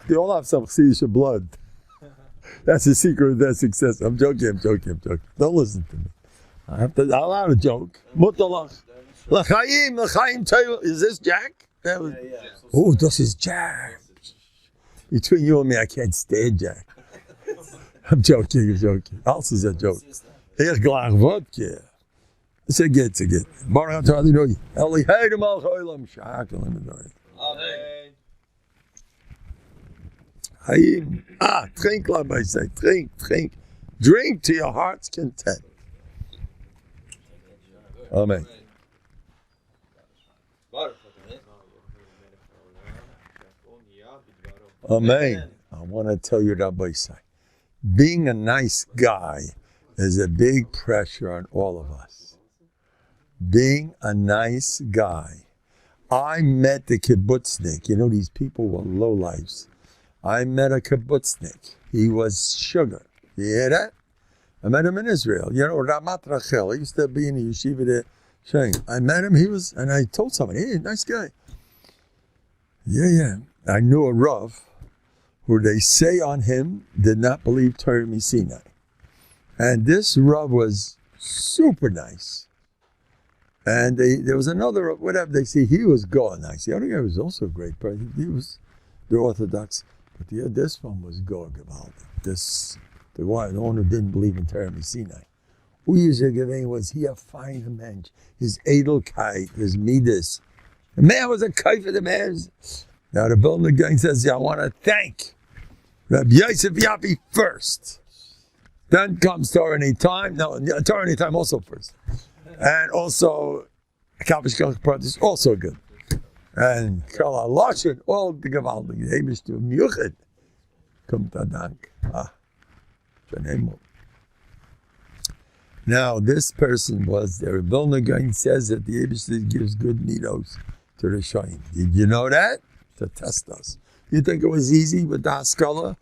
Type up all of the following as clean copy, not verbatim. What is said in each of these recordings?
They all have some Chassidish blood. That's the secret of their success. I'm joking. Don't listen to me. I'm allowed to joke. Mutalach. L'chaim, is this Jack? Oh, this is Jack. Between you and me, I can't stand Jack. I'm joking. Also is a joke. Ich glach vodka. It's a get. Baruch atah Adonai. Eloheinu melech haolam, sha'ak eloheinu. Amen. Hayim. Drink, Rabbi say. Drink. Drink to your heart's content. Amen. Amen. I want to tell you, Rabbi say, being a nice guy is a big pressure on all of us. Being a nice guy. I met the kibbutznik. You know, these people were lowlifes. I met a kibbutznik. He was sugar. You hear that? I met him in Israel. You know, Ramat Rachel. I used to be in the yeshiva there. I met him. And I told somebody, hey, nice guy. Yeah. I knew a Rav who they say on him did not believe Torah Sinai. And this Rav was super nice. And there was another, whatever they say, he was going nice. The other guy was also a great person. He was the Orthodox. But this one was going gewaltig. The one who didn't believe in Torah Sinai. Who usually giving was he a fine mensch. His edelkeit, his midas. The man was a kite for the man. Now the Vilna Gaon says, I want to thank Rabbi Yosef Yapi first. Then comes Torah Anytime. No, Torah Anytime also first. And also, Kavish Kalach is also good. And Kala Lashon, all the Gavaldi, the Hamish to Miuchid. Come to Dank. Now, this person was there. Vilna Gaon says that the Abish gives good midos to the Shayin. Did you know that? To test us. You think it was easy with the Haskalah?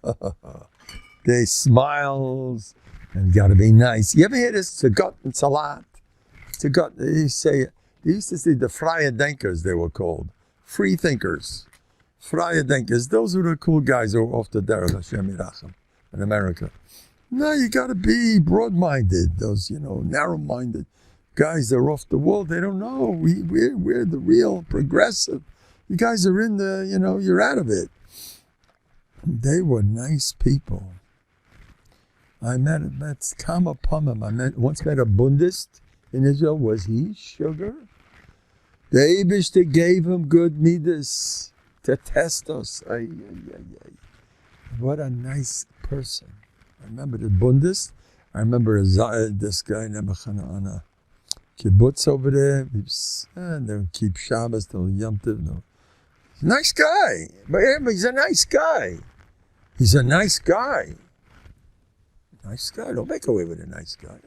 They smiles and got to be nice. You ever hear this? Tzagot and Salat? Tzagot, they used to say the Freie Denkers, they were called. Free thinkers. Freie Denkers. Those were the cool guys who were off the derech, Hashem Yirachem, in America. No, you got to be broad-minded. Those, narrow-minded guys that are off the wall. They don't know. We're the real progressive. You guys are in the, you're out of it. They were nice people. I met Kama Pumim. I once met a Bundist in Israel. Was he sugar? The Eibishter gave him good midas to test us. What a nice person. I remember the Bundist. I remember this guy on a kibbutz over there. And they would keep Shabbos till Yom Tov. No. Nice guy. But he's a nice guy. He's a nice guy. Nice guy. Don't make away with a nice guy.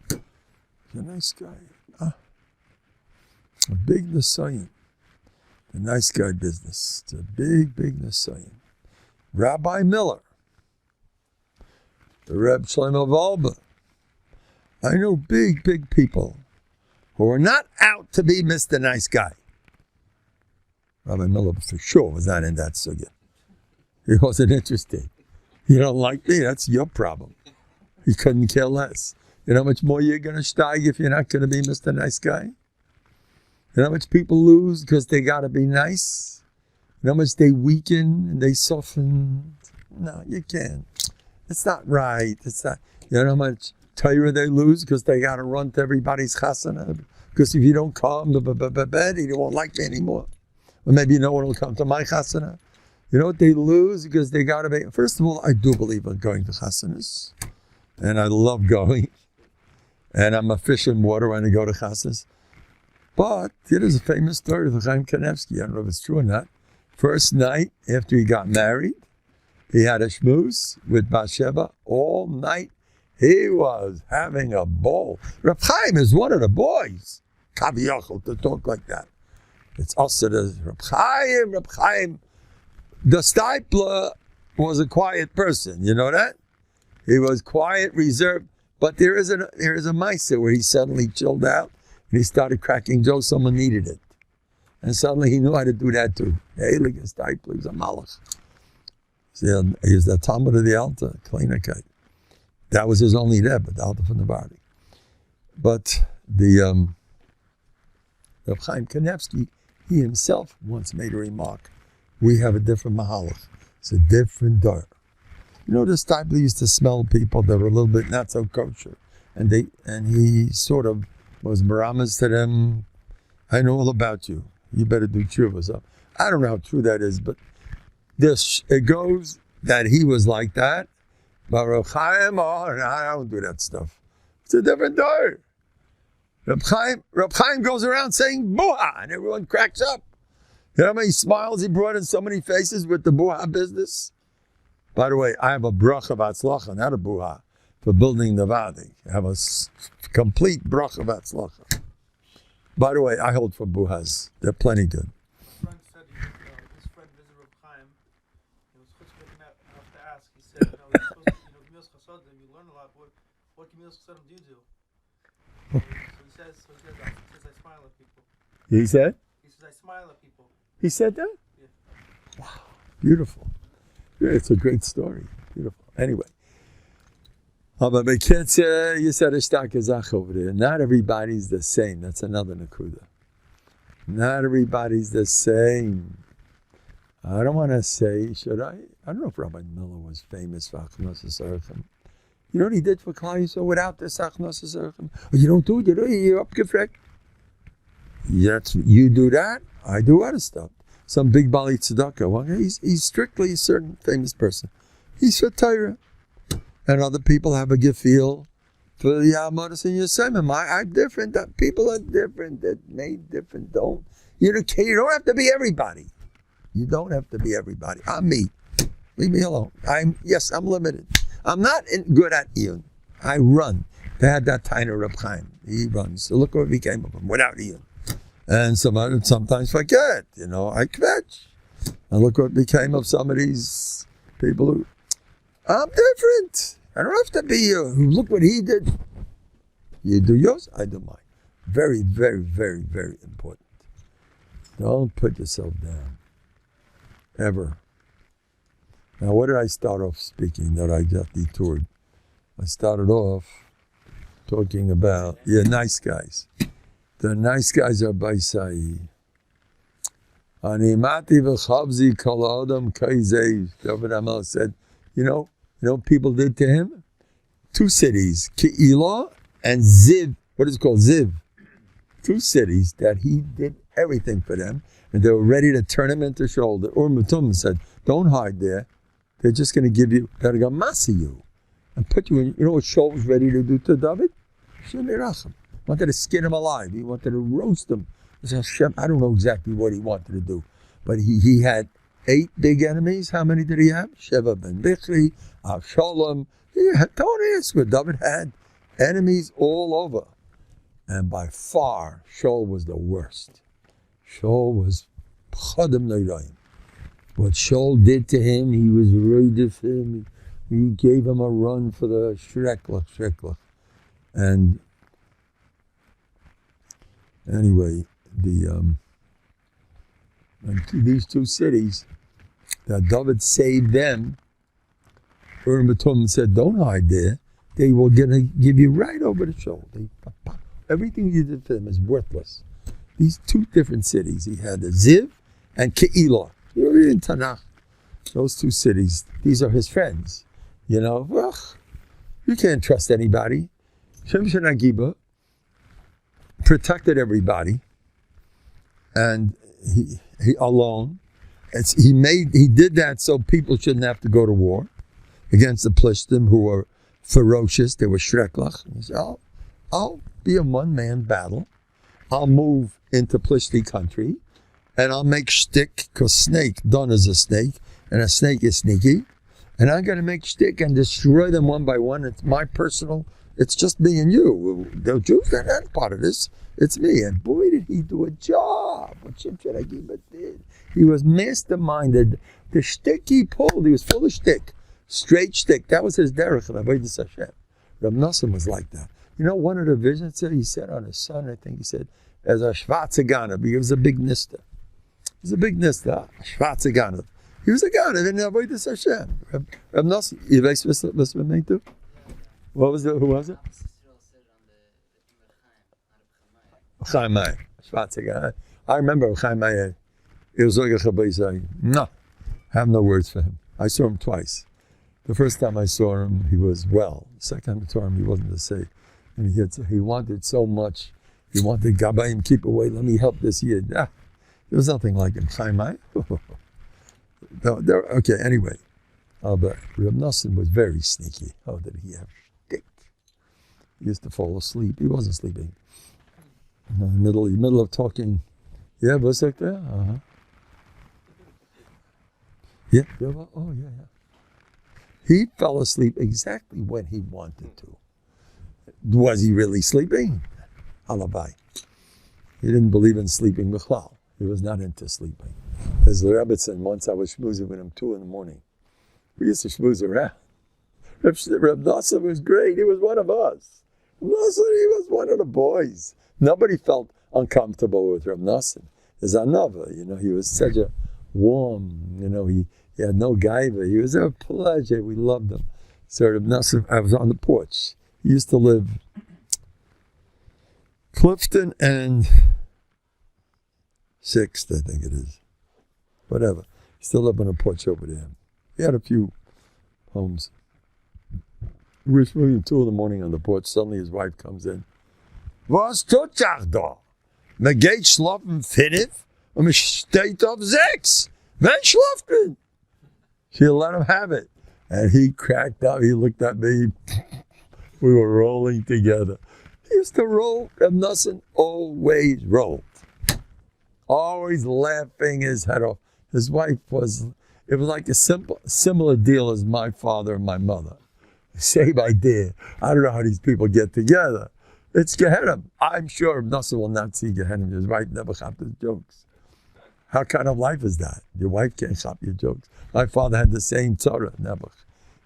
He's a nice guy. A big Nisayan. The nice guy business. It's a big Nisayan. Rabbi Miller. The Reb Shlomo Valba. I know big people who are not out to be Mr. Nice Guy. Rabbi Miller for sure was not in that sugya. He wasn't interested. You don't like me? That's your problem. He couldn't care less. You know how much more you're going to steig if you're not going to be Mr. Nice Guy? You know how much people lose because they got to be nice? You know how much they weaken and they soften? No, you can't. It's not right. It's not. You know how much Torah they lose because they got to run to everybody's chasana? Because if you don't come, they won't like me anymore. Or maybe no one will come to my chasana. You know what they lose? Because they got to be... First of all, I do believe in going to chasanas. And I love going. And I'm a fish in water when I go to chasanas. But there's a famous story of Chaim Kanevsky. I don't know if it's true or not. First night after he got married, he had a shmooze with Bathsheba all night. He was having a ball. Reb Chaim is one of the boys. Kaviyachol to talk like that. It's also the Reb Chaim. The Stipler was a quiet person. You know that? He was quiet, reserved. But there is a Maisa where he suddenly chilled out and he started cracking jokes. Someone needed it. And suddenly he knew how to do that too. The Eiliger Stipler is a malach. He was the Talmud of the Alta, Kleinigkeit. That was his only Rebbe, the Alta from Nובהרדוק. But the Reb Chaim Kanevsky, he himself once made a remark. We have a different mahalach. It's a different door. You know, this type they used to smell people that were a little bit not so kosher. And he sort of was meramis to them. I know all about you. You better do tshuva. So I don't know how true that is, but it goes that he was like that. But Reb Chaim, I don't do that stuff. It's a different door. Reb Chaim goes around saying buha, and everyone cracks up. You know how many smiles he brought in so many faces with the buha business? By the way, I have a bracha of atzlacha, not a buha, for building Nובהרדוק. I have a complete bracha of atzlacha. By the way, I hold for buhas. They're plenty good. His friend said his friend visited Reb Chaim. He was enough to ask. He said, you're supposed to, Gemilas Chasadim, you learn a lot. What Gemilas Chasadim do you do? So he says, I smile at people. He said? He says, I smile at people. He said that? Yeah. Wow, beautiful. Yeah, it's a great story. Beautiful. Anyway. But my kids, you said a stark zach over there. Not everybody's the same. That's another nakuda. Not everybody's the same. I don't want to say, should I? I don't know if Rabbi Miller was famous for achnos esarchem. You know what he did for Klal Yisrael without this achnos esarchem? You don't do it, you're upgefrekt. You do that, I do other stuff. Some big Bali tzedakah. Well, he's strictly a certain famous person. He's for Torah. And other people have a gefühl for the Yamadas and Yosemim. I'm different. People are different. They're made different. You don't have to be everybody. You don't have to be everybody. I'm me. Leave me alone. I'm limited. I'm not good at Iyun. I run. They had that tiny Reb Chaim. He runs. So look what became of him without Iyun. And sometimes forget. I kvetch. And look what became of some of these people who... I'm different. I don't have to be you. Look what he did. You do yours, I do mine. Very, very, very, very important. Don't put yourself down. Ever. Now, what did I start off speaking that I just detoured? I started off talking about, nice guys. The nice guys are Baisai. Animati v'chavzi kol adam kaizei. David Amel said, you know what people did to him? 2 cities, Ke'ilah and Ziv. What is it called? Ziv. 2 cities that he did everything for them, and they were ready to turn him into shoulder. Or Mutum said, don't hide there. They're just going to give you, they're going to massy you and put you in. You know what Shaul was ready to do to David? He wanted to skin him alive. He wanted to roast him. He said, Hashem, I don't know exactly what he wanted to do, but he had 8 big enemies. How many did he have? Sheva ben Bichri, Avshalom. Don't ask what David had. Enemies all over. And by far, Shaul was the worst. Shaul was Chadim Neirayim. What Shaul did to him, he was rude of him. He gave him a run for the shreklach. And anyway, these 2 cities, that David saved them, Batum said, don't hide there. They were going to give you right over the shoulder. Everything you did for them is worthless. These 2 different cities. He had the Ziv and Ke'ilah. You read in Tanakh. Those 2 cities, these are his friends. You can't trust anybody. Shimshon Agiba protected everybody. And he alone. He did that so people shouldn't have to go to war against the Plishtim, who were ferocious. They were shreklach. He said, I'll be a one-man battle. I'll move into Plishti country, and I'll make shtick, because snake, done as a snake, and a snake is sneaky, and I'm going to make shtick and destroy them one by one. It's my personal, it's just me and you. The Jews are not part of this. It's me. And boy, did he do a job. What Shimshon Agiba did. He was masterminded. The shtick he pulled, he was full of shtick. Straight shtick. That was his derech of Avodas Hashem. Reb Nosson was like that. One of the visions he said on his son, I think he said, as a Shvatzeganav, he was a big nista. He's a big nista, Shvatzeganav. He was a guy that didn't avoid this Hashem. Reb Nosson, you listen to me too? What was it? Who was it? Chaim Meyer. I remember Chaim Meyer. He was like a chabay saying, no, I have no words for him. I saw him twice. The first time I saw him, he was well. The second time I saw him, he wasn't the same. And he wanted so much. He wanted Gabayim, keep away, let me help this year. There was nothing like him. Chaim Meyer. Okay, anyway. But Reb Nosson was very sneaky. Oh, did he have shtick? He used to fall asleep. He wasn't sleeping. In the middle of talking. Yeah, was that there? Uh-huh. Yeah. Oh, yeah. He fell asleep exactly when he wanted to. Was he really sleeping? Alabai. He didn't believe in sleeping b'chlal. He was not into sleeping. As the Rebbe said, once I was schmoozing with him 2 a.m. We used to schmooze around. Reb Nosson was great. He was one of us. Reb Nosson, he was one of the boys. Nobody felt uncomfortable with Reb Nosson. As Anova, he was such a warm, he had no gaiva. He was a pleasure. We loved him. So Reb Nosson, I was on the porch. He used to live Clifton and 6th, I think it is. Whatever. He still lived on a porch over there. He had a few homes. We were smoking 2 a.m. on the porch. Suddenly his wife comes in. Was tut sich da? Man geht schlafen 5 und man steht auf 6. Wen schlaft man? She let him have it. And he cracked up. He looked at me. We were rolling together. He used to roll. Reb Nosson always rolled. Always laughing his head off. His wife it was like a similar deal as my father and my mother. Same idea. I don't know how these people get together. It's Gehenna. I'm sure Nosson will not see Gehenna. His wife never chopped his jokes. How kind of life is that? Your wife can't chop your jokes. My father had the same Torah, never.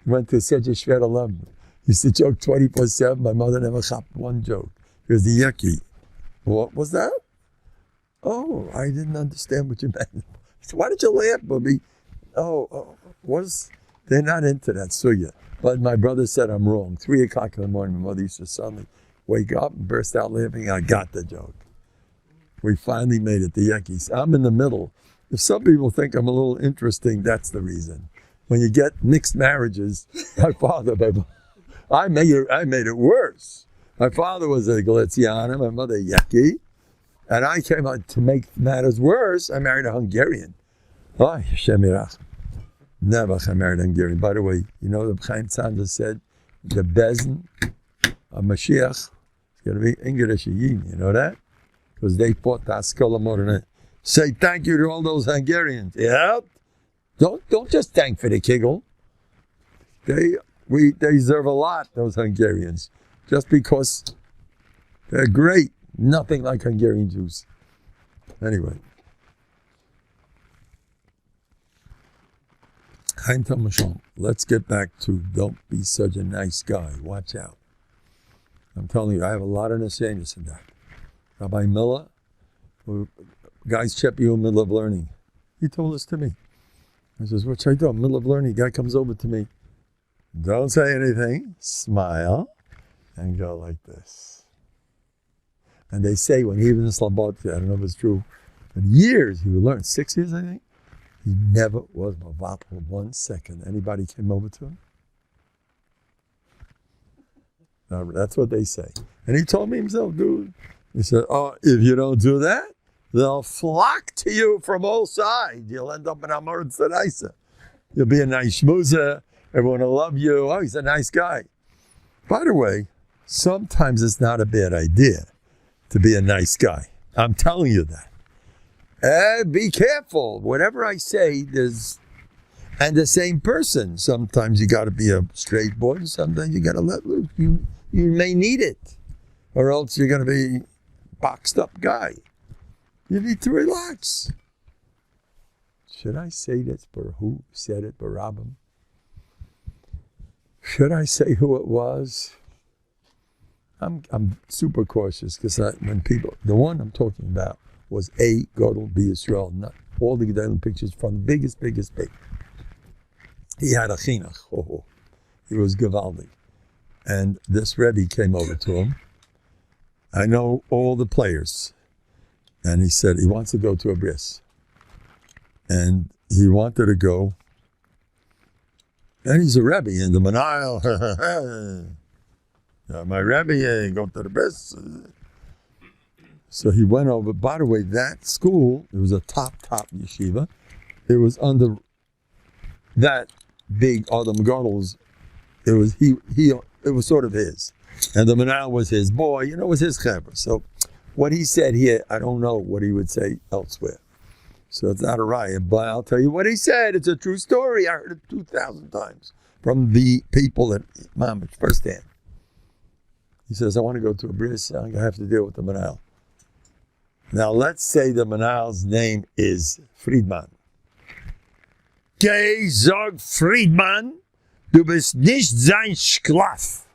He went to such a shver alum. He used to joke 24/7. My mother never chopped one joke. It was the yucky. What was that? Oh, I didn't understand what you meant. So why did you laugh, Bobby? They're not into that sugya. But my brother said I'm wrong. 3 o'clock in the morning, my mother used to suddenly wake up and burst out laughing. I got the joke. We finally made it, the yuckies. I'm in the middle. If some people think I'm a little interesting, that's the reason. When you get mixed marriages, my father, I made it worse. My father was a Galiciana, my mother a yucky. And I came out to make matters worse. I married a Hungarian. Oh, Hashem Yirach. Never I married a Hungarian. By the way, the Chaim Tzanda said the bezin of Mashiach is going to be English Yidden. You know that? Because they fought the Haskalah more than it. Say thank you to all those Hungarians. Yeah? Don't just thank for the kiggle. They deserve a lot, those Hungarians. Just because they're great. Nothing like Hungarian Jews. Anyway. Let's get back to don't be such a nice guy. Watch out. I'm telling you, I have a lot of nesenius in that. Rabbi Miller, guys check you in the middle of learning. He told this to me. He says, what should I do? Middle of learning, guy comes over to me. Don't say anything, smile, and go like this. And they say when he was in Slobodka, I don't know if it's true, but years he would learn, 6 years I think, he never was mavatal 1 second. Anybody came over to him? No, that's what they say. And he told me himself, dude, he said, if you don't do that, they'll flock to you from all sides. You'll end up in Amor Tzaraisa. You'll be a nice shmoozer. Everyone will love you. Oh, he's a nice guy. By the way, sometimes it's not a bad idea to be a nice guy. I'm telling you that. Be careful. Whatever I say, and the same person. Sometimes you got to be a straight boy. And sometimes you got to let loose. You may need it. Or else you're going to be boxed up guy. You need to relax. Should I say this for who said it, for Rabim? Should I say who it was? I'm super cautious because when people, the one I'm talking about was a Godel B Israel, all the Gedolim pictures from the biggest big. He had a chinuch. Oh, he was Gavaldi. And this Rebbe came over to him. I know all the players. And he said he wants to go to a bris. And he wanted to go. And he's a Rebbe in the Manile. My Rebbe, go to the bris. So he went over. By the way, that school, it was a top yeshiva. It was under that big Adam Girdles. It was it was sort of his. And the Manal was his boy, it was his chaver. So what he said here, I don't know what he would say elsewhere. So it's not a riot, but I'll tell you what he said. It's a true story. I heard it 2,000 times from the people at Mamish firsthand. He says, I want to go to a bris. I'm going to have to deal with the Manal. Now let's say the Manal's name is Friedman. Geh, sag Friedman, du bist nicht sein Sklav.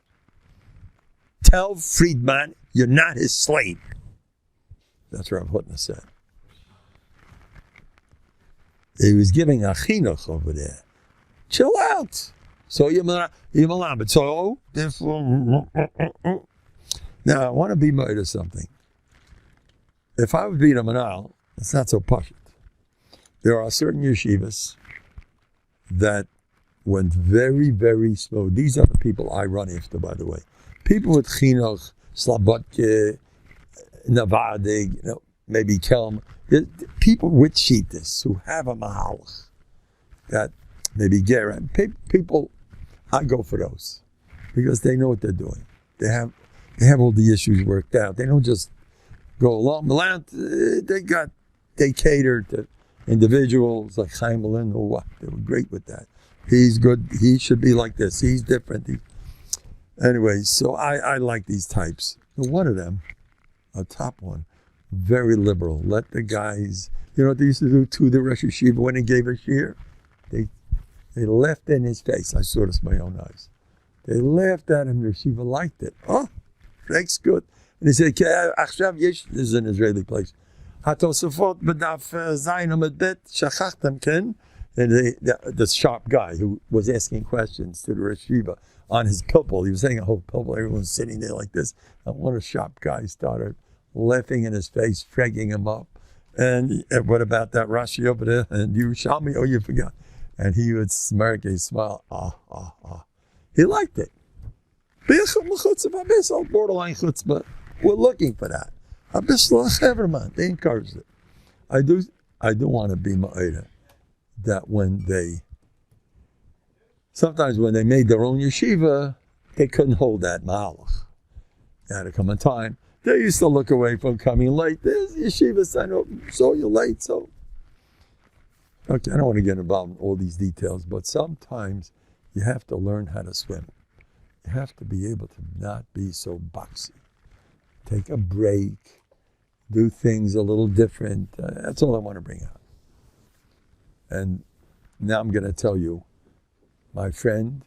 Tell Friedman you're not his slave. That's what Rav Hutner said. He was giving a chinuch over there. Chill out. So you're malabed. So, now I want to be made of something. If I would be a manal, it's not so pashut. There are certain yeshivas that went very, very slow. These are the people I run after, by the way. People with chinuch, slabotke, navadig, maybe kelm. People with shittas who have a mahalach. That maybe gera. People, I go for those because they know what they're doing. They have all the issues worked out. They don't just go along. They cater to individuals like Chaim Malin or what. They were great with that. He's good. He should be like this. He's different. Anyway, so I like these types. One of them, a top one, very liberal. Let the guys, what they used to do to the Rosh Yeshiva when he gave a shiur? They laughed in his face. I saw this with my own eyes. They laughed at him. The Yeshiva liked it. Oh, that's good. And he said, Achshav yesh, this is an Israeli place. Hatosafot b'daf zayin amud bet shachachtem ken. And the sharp guy who was asking questions to the Rosh Yeshiva on his pilpul. He was saying a whole pilpul. Everyone's sitting there like this. And one sharp guy started laughing in his face, fragging him up. And what about that Rashi over there? And you shot me, you forgot. And he would smirk, he'd smile, He liked it. Borderline chutzpah. We're looking for that. They encouraged it. I do want to be ma'ida that sometimes when they made their own yeshiva, they couldn't hold that mahalach. There had to come a time. They used to look away from coming late. There's yeshivas, I know, so you're late, so. Okay, I don't want to get involved in all these details, but sometimes you have to learn how to swim. You have to be able to not be so boxy. Take a break, do things a little different. That's all I want to bring out. And now I'm going to tell you, my friend,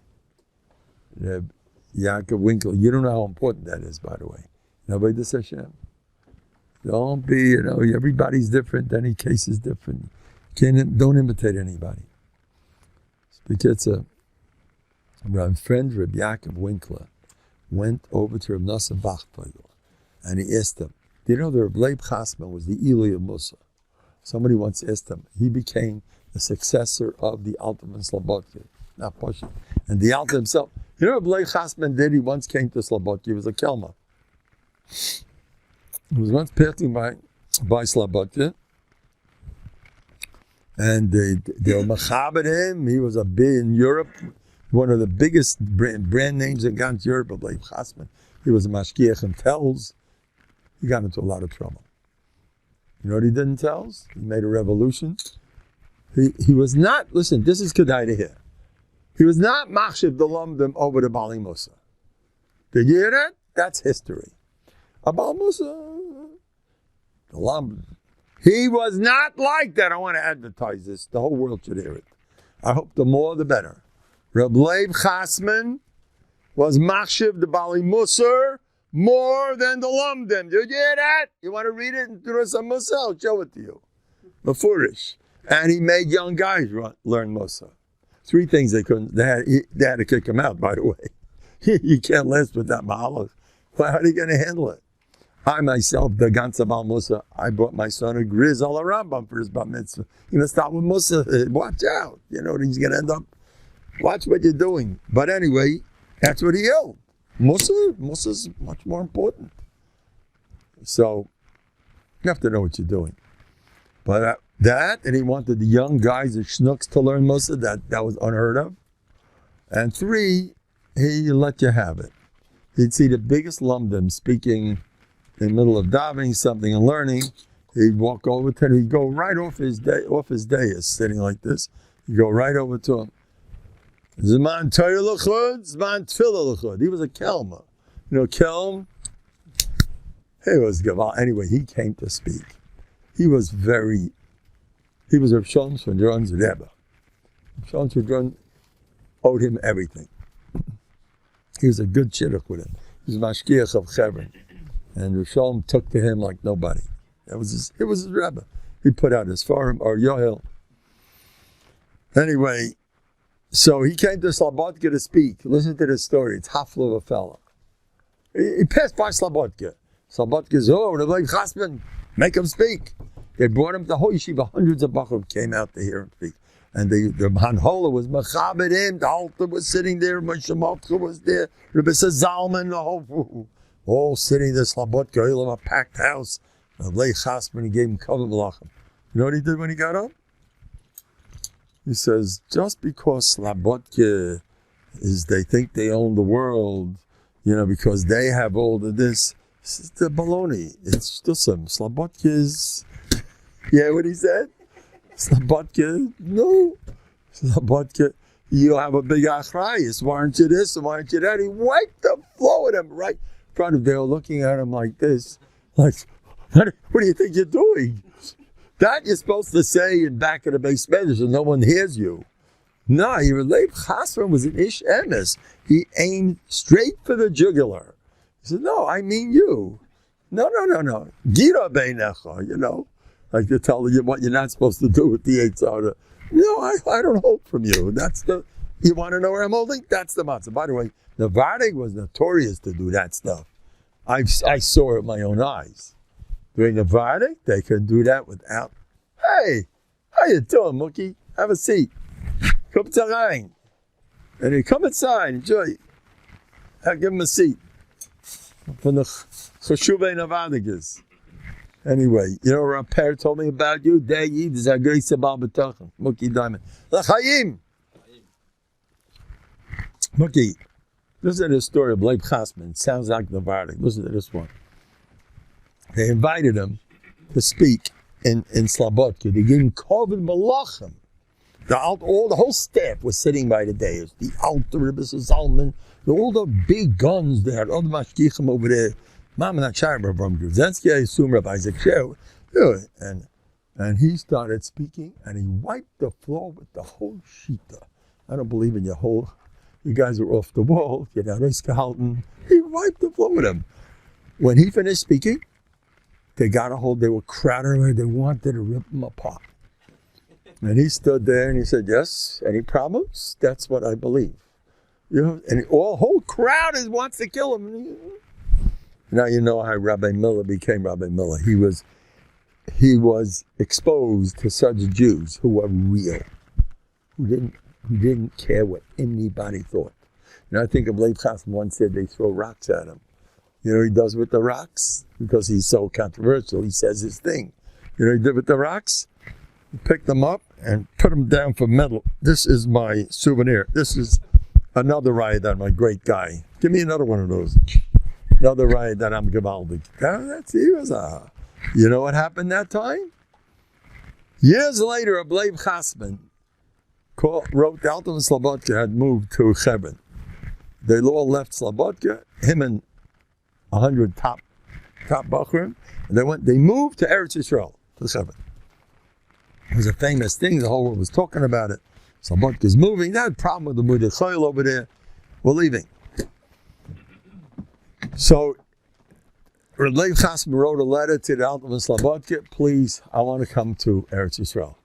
Yaakov Winkler, you don't know how important that is, by the way. Nobody does Hashem. Don't be, everybody's different, any case is different. Don't imitate anybody. Because my friend Reb Yaakov Winkler went over to Reb Nosson Bachtoigel and he asked him, do you know that Reb Leib Chasman was the Eli of Musa? Somebody once asked him, he became the successor of the Alter von Slobodka, not Poshet. And the Alter himself, Reb Leib Chasman did, he once came to Slobodka, he was a Kelma. He was once passing by Slobodka, and they were machabed him. He was in Europe, one of the biggest brand names in Gans Europe, of Leib Chasman. He was a mashkiach in Tells. He got into a lot of trouble. You know what he did in Tells? He made a revolution. He was not, listen, this is Kedai to hear. He was not machshiv the lumdim over the Bali Musa. Did you hear that? That's history. Abal Musa, the lumdim. He was not like that. I want to advertise this. The whole world should hear it. I hope the more the better. Reb Leib Chasman was machshiv the Bali Musar more than the lumdim. Did you hear that? You want to read it in Turus HaMusa? I'll show it to you. Mefurish. And he made young guys learn Musa. 3 things they couldn't. They had to kick him out, by the way. You can't last with that mahalach. Well, how are you going to handle it? I myself, the ganze Bal Musa, I brought my son a Grizz al Rambam for his bar mitzvah. You're going to start with Musa. Watch out. You know, he's going to end up. Watch what you're doing. But anyway, that's what he held. Musa's much more important. So you have to know what you're doing. But and he wanted the young guys, the schnooks, to learn Musa. That was unheard of. And 3, he let you have it. He'd see the biggest lumdum speaking in the middle of davening something and learning. He'd walk over to him. He'd go right off his dais, sitting like this. He'd go right over to him. Zman Torah l'chud, Zman Tefillah l'chud. He was a kelma. You know, kelm. He was gaval. Anyway, he came to speak. He was Rav Shalom Shvadron's Rebbe. Shalom Shvadron owed him everything. He was a good shidduch with him. He was mashkiach of Hebron. And Rav Shalom took to him like nobody. It was his Rebbe. He put out his forum, or Yohel. Anyway, so he came to Slobodka to speak. Listen to this story. It's hafla of a fella. He passed by Slobodka. Slobodka said, oh, Rabbi Chasman, make him speak. They brought him to the whole yeshiva. Hundreds of bachur came out to hear him speak. And the Hanhola was mechabed him. The altar was sitting there. Moshe Malka was there. Rabbi Zalman, the whole, all sitting there. Slobodka, he lived in a packed house. Rabbi Chasman, he gave him cover malachim. You know what he did when he got up? He says, just because Slobodka they think they own the world, you know, because they have all of this, it's the baloney. It's just some Slobodka is, yeah, what he said? Slobodka, no. Slobodka, you have a big achrayus. Why aren't you this and why aren't you that? He wiped the floor at him right in front of them. They were looking at him like this. Like, what do you think you're doing? That you're supposed to say in back of the base measure so no one hears you. No, Leib Chasman was an ish emes. He aimed straight for the jugular. He said, no, I mean you. No. Gira beinecha, you know. Like to tell you what you're not supposed to do with the Eitzah. No, I don't hold from you. You want to know where I'm holding? That's the matzah. By the way, Novandig was notorious to do that stuff. I saw it with my own eyes. During Novandig, they could do that without, hey, how you doing, Mookie? Have a seat. Come to and he come inside, enjoy. I'll give him a seat. From the Cheshuvei Novandigas. Anyway, you know what our parent told me about you? De'yid is a great sabal b'tachon. Mookie Diamond. L'chaim! Mookie, listen to the story of Leib Chasman. It sounds like Novandig. Listen to this one. They invited him to speak in Slobodka. They gave him koved malachim. The whole staff was sitting by the dais. The altar, Rabbi Zalman, all the big guns there, all the mashkichim over there. Mama not Shara from Gruzensky, I assume Rabbi Isaac Shew. And he started speaking, and he wiped the floor with the whole shita. I don't believe in you guys are off the wall. You're not gehalten. He wiped the floor with him. When he finished speaking, they were crowded around, they wanted to rip him apart. And he stood there and he said, yes, any problems? That's what I believe. You know, and the whole crowd wants to kill him. Now you know how Rabbi Miller became Rabbi Miller. He was exposed to such Jews who were real, who didn't care what anybody thought. And I think of Leib Chasman once said they throw rocks at him. You know what he does with the rocks? Because he's so controversial, he says his thing. You know what he did with the rocks? He picked them up and put them down for metal. This is my souvenir. This is another ride that my great guy. Give me another one of those. Another ride that I'm Gavaldik. You know what happened that time? Years later, a Leib Chasman wrote the Alton Slobodka had moved to Hebron. They all left Slobodka, him and 100 top Bachurim, and they moved to Eretz Yisrael, to Hebron. It was a famous thing, the whole world was talking about it. Slobodka's moving, that problem with the Mudechayil over there, we're leaving. So, Leib Chasman wrote a letter to the Alton Slobodka, please, I want to come to Eretz Yisrael.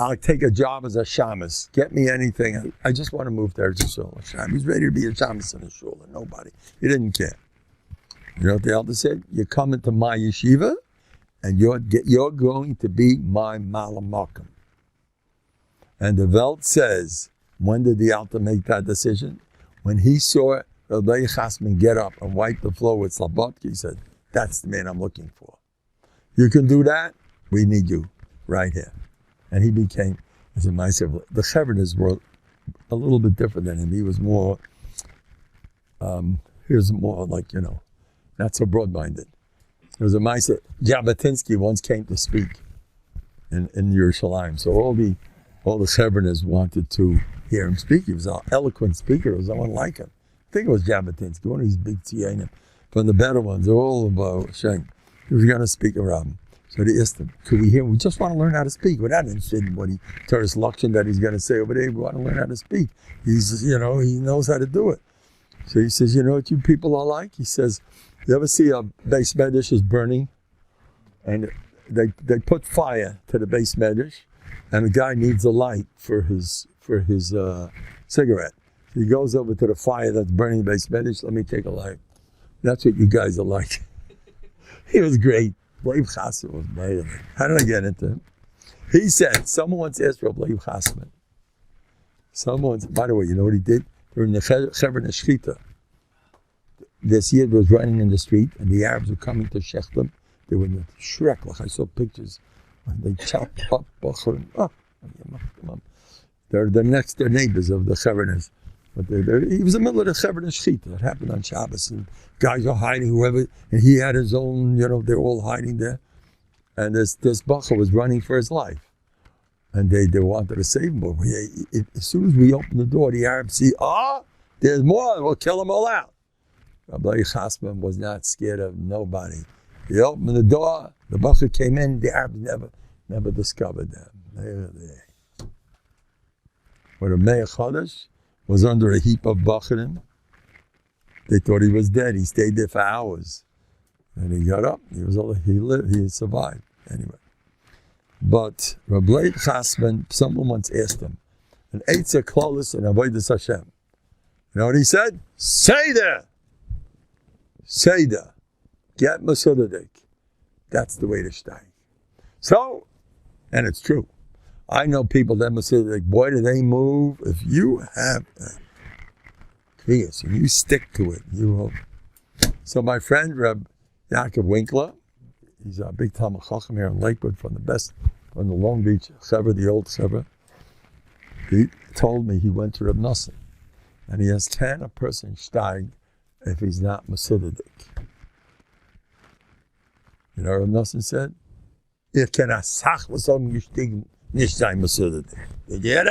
I'll take a job as a shamus. Get me anything. I just want to move to Eretz Yisrael. He was ready to be a shamus in a shul, and nobody. He didn't care. You know what the elder said? You're coming to my yeshiva, and you're going to be my malamakim. And the Welt says, when did the Alta make that decision? When he saw Rabbi Chasman get up and wipe the floor with Slabotki, he said, that's the man I'm looking for. You can do that? We need you right here. And he became, as a myself, the Chevernas were a little bit different than him. He was more, like, not so broad-minded. There was a myself, Jabotinsky once came to speak in Yerushalayim. So all the Chevernas wanted to hear him speak. He was an eloquent speaker. There was no one like him. I think it was Jabotinsky, one of these big tzionim from the better ones. They're all about Shem. He was going to speak around. So they asked him, could we hear him? We just want to learn how to speak. We're not interested in what he Teres Lakshan that he's going to say over there. We want to learn how to speak. He's, he knows how to do it. So he says, you know what you people are like? He says, you ever see a base medrash is burning? And they put fire to the base medrash, and the guy needs a light for his cigarette. So he goes over to the fire that's burning the base medrash. Let me take a light. That's what you guys are like. He was great. Leib Chasman was amazing. How did I get into him? He said, someone once asked Rabbi Leib Chasman. By the way, you know what he did? During the Chevron Shchita, this Yid was running in the street, and the Arabs were coming to Shechtim. They were in the Shrek, like I saw pictures. And they chopped up Bachrim. They're neighbors of the Chevroners. But he was in the middle of the Chevron Shchita. It happened on Shabbos, and guys are hiding, whoever, and he had his own, they're all hiding there. And this Bacher was running for his life. And they wanted to save him. But as soon as we opened the door, the Arabs see, there's more, we'll kill them all out. Rabbi Chasman was not scared of nobody. He opened the door, the Bacher came in, the Arabs never discovered them. When a Meir Chodesh was under a heap of Bacherim, they thought he was dead. He stayed there for hours. And he got up, he lived, he survived. Anyway. But Rabbi Chasman, someone once asked him, an Eitzah Klolis and Avodas Hashem. You know what he said? Seder! Get Masudadik. That's the way to stay. So, and it's true. I know people that Masudadik, boy, do they move. If you have Kriyas and you stick to it, you will. So my friend, Reb Yaakov Winkler, he's a big Talmud Chacham here in Lakewood from the Long Beach Chevra, the old Chevra. He told me he went to Reb Nosson, and he asked, can a person steig if he's not Masudadik? You know what Reb Nosson said? Ich kann a Sach was gestiegen, nicht sein Masudadik. Did you hear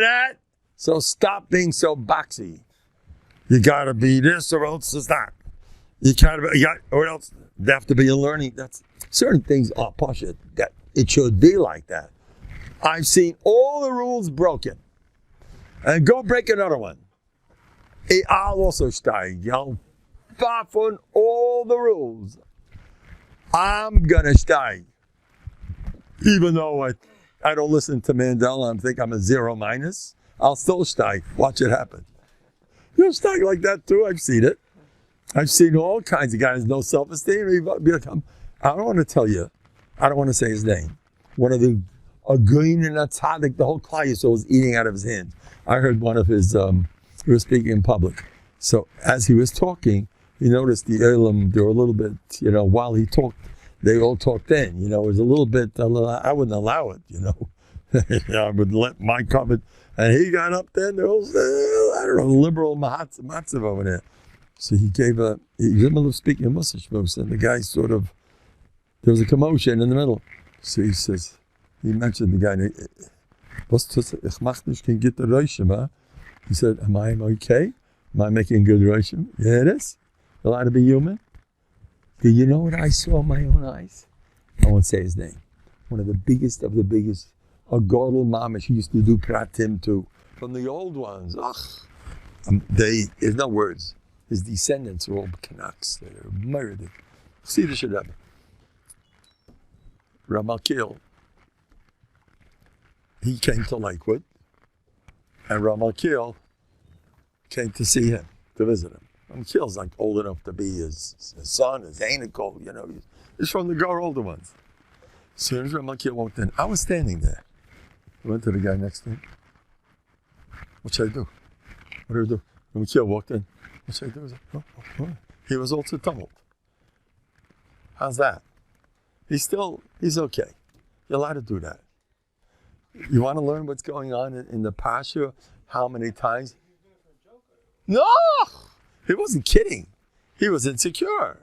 that? So stop being so boxy. You gotta be this or else it's that. Or else they have to be a learning. That's certain things are pasha that it should be like that. I've seen all the rules broken, and go break another one. I'll also steig. Y'all far from all the rules. I'm gonna steig, even though I don't listen to Mendel. I think I'm a 0 minus. I'll still steig. Watch it happen. You'll steig like that too. I've seen it. I've seen all kinds of guys, no self-esteem. I don't want to tell you. I don't want to say his name. One of the Aguin and a tzaddik, the whole Klal was eating out of his hands. I heard one of his. He was speaking in public. So as he was talking, he noticed the Elam. They were a little bit, while he talked, they all talked in. It was a little bit. I wouldn't allow it. I would let my comment. And he got up there, and there was, liberal matzav over there. So he was in the middle of speaking in Muslish, and the guy there was a commotion in the middle. So he says, he mentioned the guy, he said, am I okay? Am I making good roshim? Yeah, it is. Allowed to be human. Do you know what I saw with my own eyes? I won't say his name. One of the biggest, a Gordel Mamish, he used to do pratim too. From the old ones, there's no words. His descendants are all Canucks. They're murdered. See the Shadab. Ramakil. he came to Lakewood, and Ramakil came to see him, to visit him. Ramakil's like old enough to be his son, his Anico, he's from the older ones. As soon as Ramakil walked in, I was standing there. I went to the guy next to him. What should I do? What do I do? Ramakil walked in. What should I do? Oh. He was also tumbled. How's that? He's okay. You're allowed to do that. You want to learn what's going on in the Pasha? How many times? No! He wasn't kidding. He was insecure.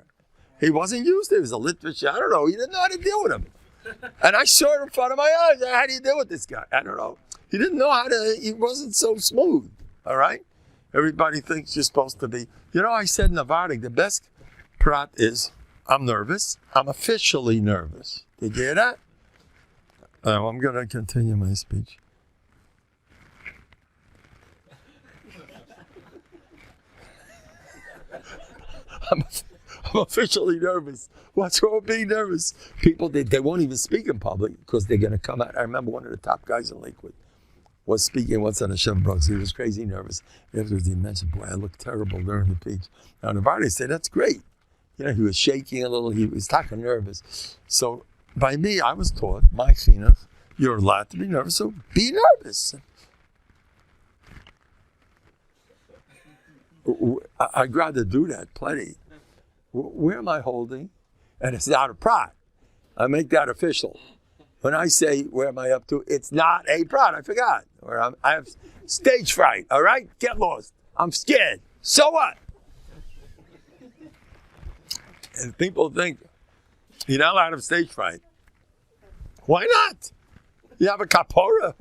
He wasn't used to it. He was a literature. I don't know. He didn't know how to deal with him. And I saw it in front of my eyes. How do you deal with this guy? I don't know. He didn't know how to, he wasn't so smooth. All right? Everybody thinks you're supposed to be. I said in Novandig, the best prat is, I'm nervous. I'm officially nervous. Did you hear that? I'm going to continue my speech. I'm officially nervous. What's wrong with being nervous? People, they won't even speak in public because they're going to come out. I remember one of the top guys in Lakewood was speaking once on a Shem Brooks. He was crazy nervous. Afterwards, he mentioned, boy, I look terrible during the speech. Now, Novandig said, that's great. He was shaking a little. He was talking nervous. So, by me, I was taught, my chinuch, you're allowed to be nervous, so be nervous. I'd rather do that plenty. Where am I holding? And it's not a prat. I make that official. When I say, where am I up to? It's not a prat. I forgot. I have stage fright, all right? Get lost. I'm scared. So what? And people think, you're not allowed to have stage fright. Why not? You have a kapora.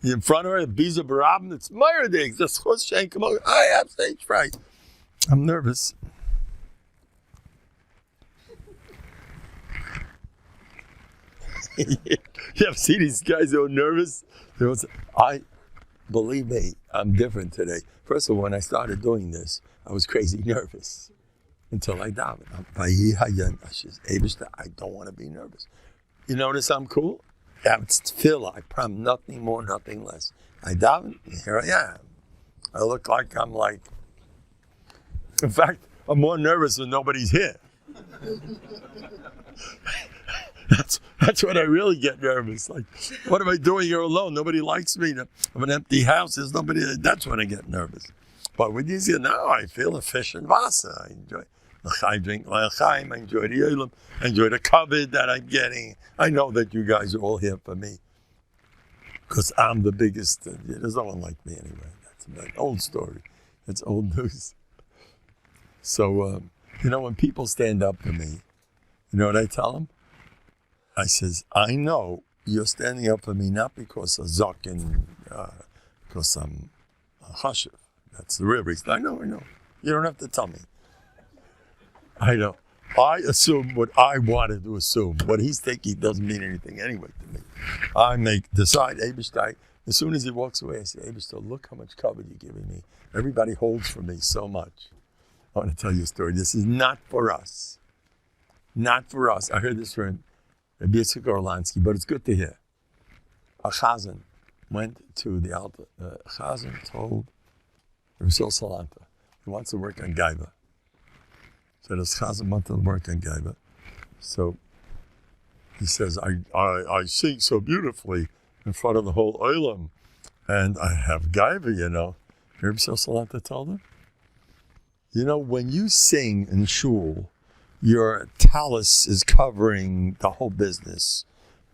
You're in front of her, Biza Barabin, it's Meyerdig. That's what's saying, come on. I have stage fright. I'm nervous. You ever see these guys who are nervous? Believe me, I'm different today. First of all, when I started doing this, I was crazy nervous until I davened. I don't want to be nervous. You notice I'm cool? That's tefillah. I promise nothing more, nothing less. I daven, and here I am. I look like in fact, I'm more nervous when nobody's here. That's when I really get nervous. Like, what am I doing here alone? Nobody likes me. I have an empty house. There's nobody. That's when I get nervous. But when you see it now, I feel a fish and vasa. I enjoy. I drink l'chaim. I enjoy the olam. I enjoy the kavod that I'm getting. I know that you guys are all here for me because I'm the biggest. There's no one like me anyway. That's an old story. It's old news. So, when people stand up for me, you know what I tell them? I says, I know you're standing up for me not because of Zokin, because I'm a Hashiv. That's the real reason. I know. You don't have to tell me. I know. I assume what I wanted to assume. What he's thinking doesn't mean anything anyway to me. I decide, Eibishtai, as soon as he walks away, I say, Eibishtai, look how much cover you're giving me. Everybody holds for me so much. I want to tell you a story. This is not for us. Not for us. I heard this from Rabbi Yitzchak Orlansky, but it's good to hear. A chazan went to the altar. Chazan told Rabbi Salanta he wants to work on Gaiva. So this chazan wants to work on Gaiva. So he says, I sing so beautifully in front of the whole olam, and I have Gaiva, Rabbi Salanta told him, when you sing in shul, your talus is covering the whole business.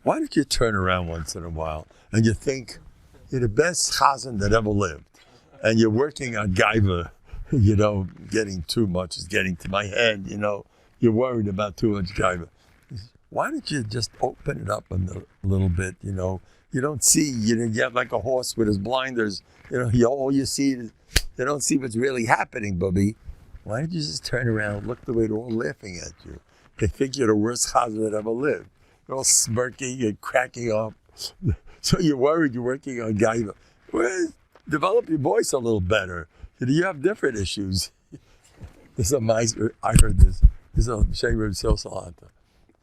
Why don't you turn around once in a while and you think you're the best chazan that ever lived, and you're working on gaiva, getting too much is getting to my head, you're worried about too much gaiva. Why don't you just open it up a little bit, You don't see, you have like a horse with his blinders, all you see is, you don't see what's really happening, Bubby. Why don't you just turn around, look the way they're all laughing at you? They think you're the worst chazan that ever lived. They're all smirking and cracking up. So you're worried you're working on gaiva. Well, develop your voice a little better. You have different issues. This is I heard this. This is a Shem Reb Salanta.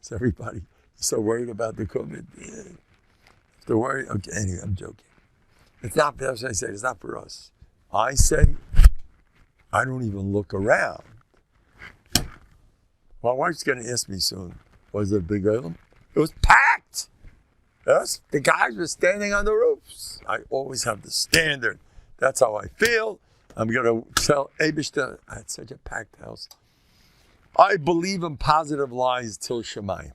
So everybody is so worried about the COVID. Yeah. to worry. Okay, anyway, I'm joking. It's not, that's what I say, it's not for us. I say, I don't even look around. My wife's going to ask me soon, was it a big island? It was packed. Yes, the guys were standing on the roofs. I always have the standard. That's how I feel. I'm going to tell Abishta, I had such a packed house. I believe in positive lies till Shemayim.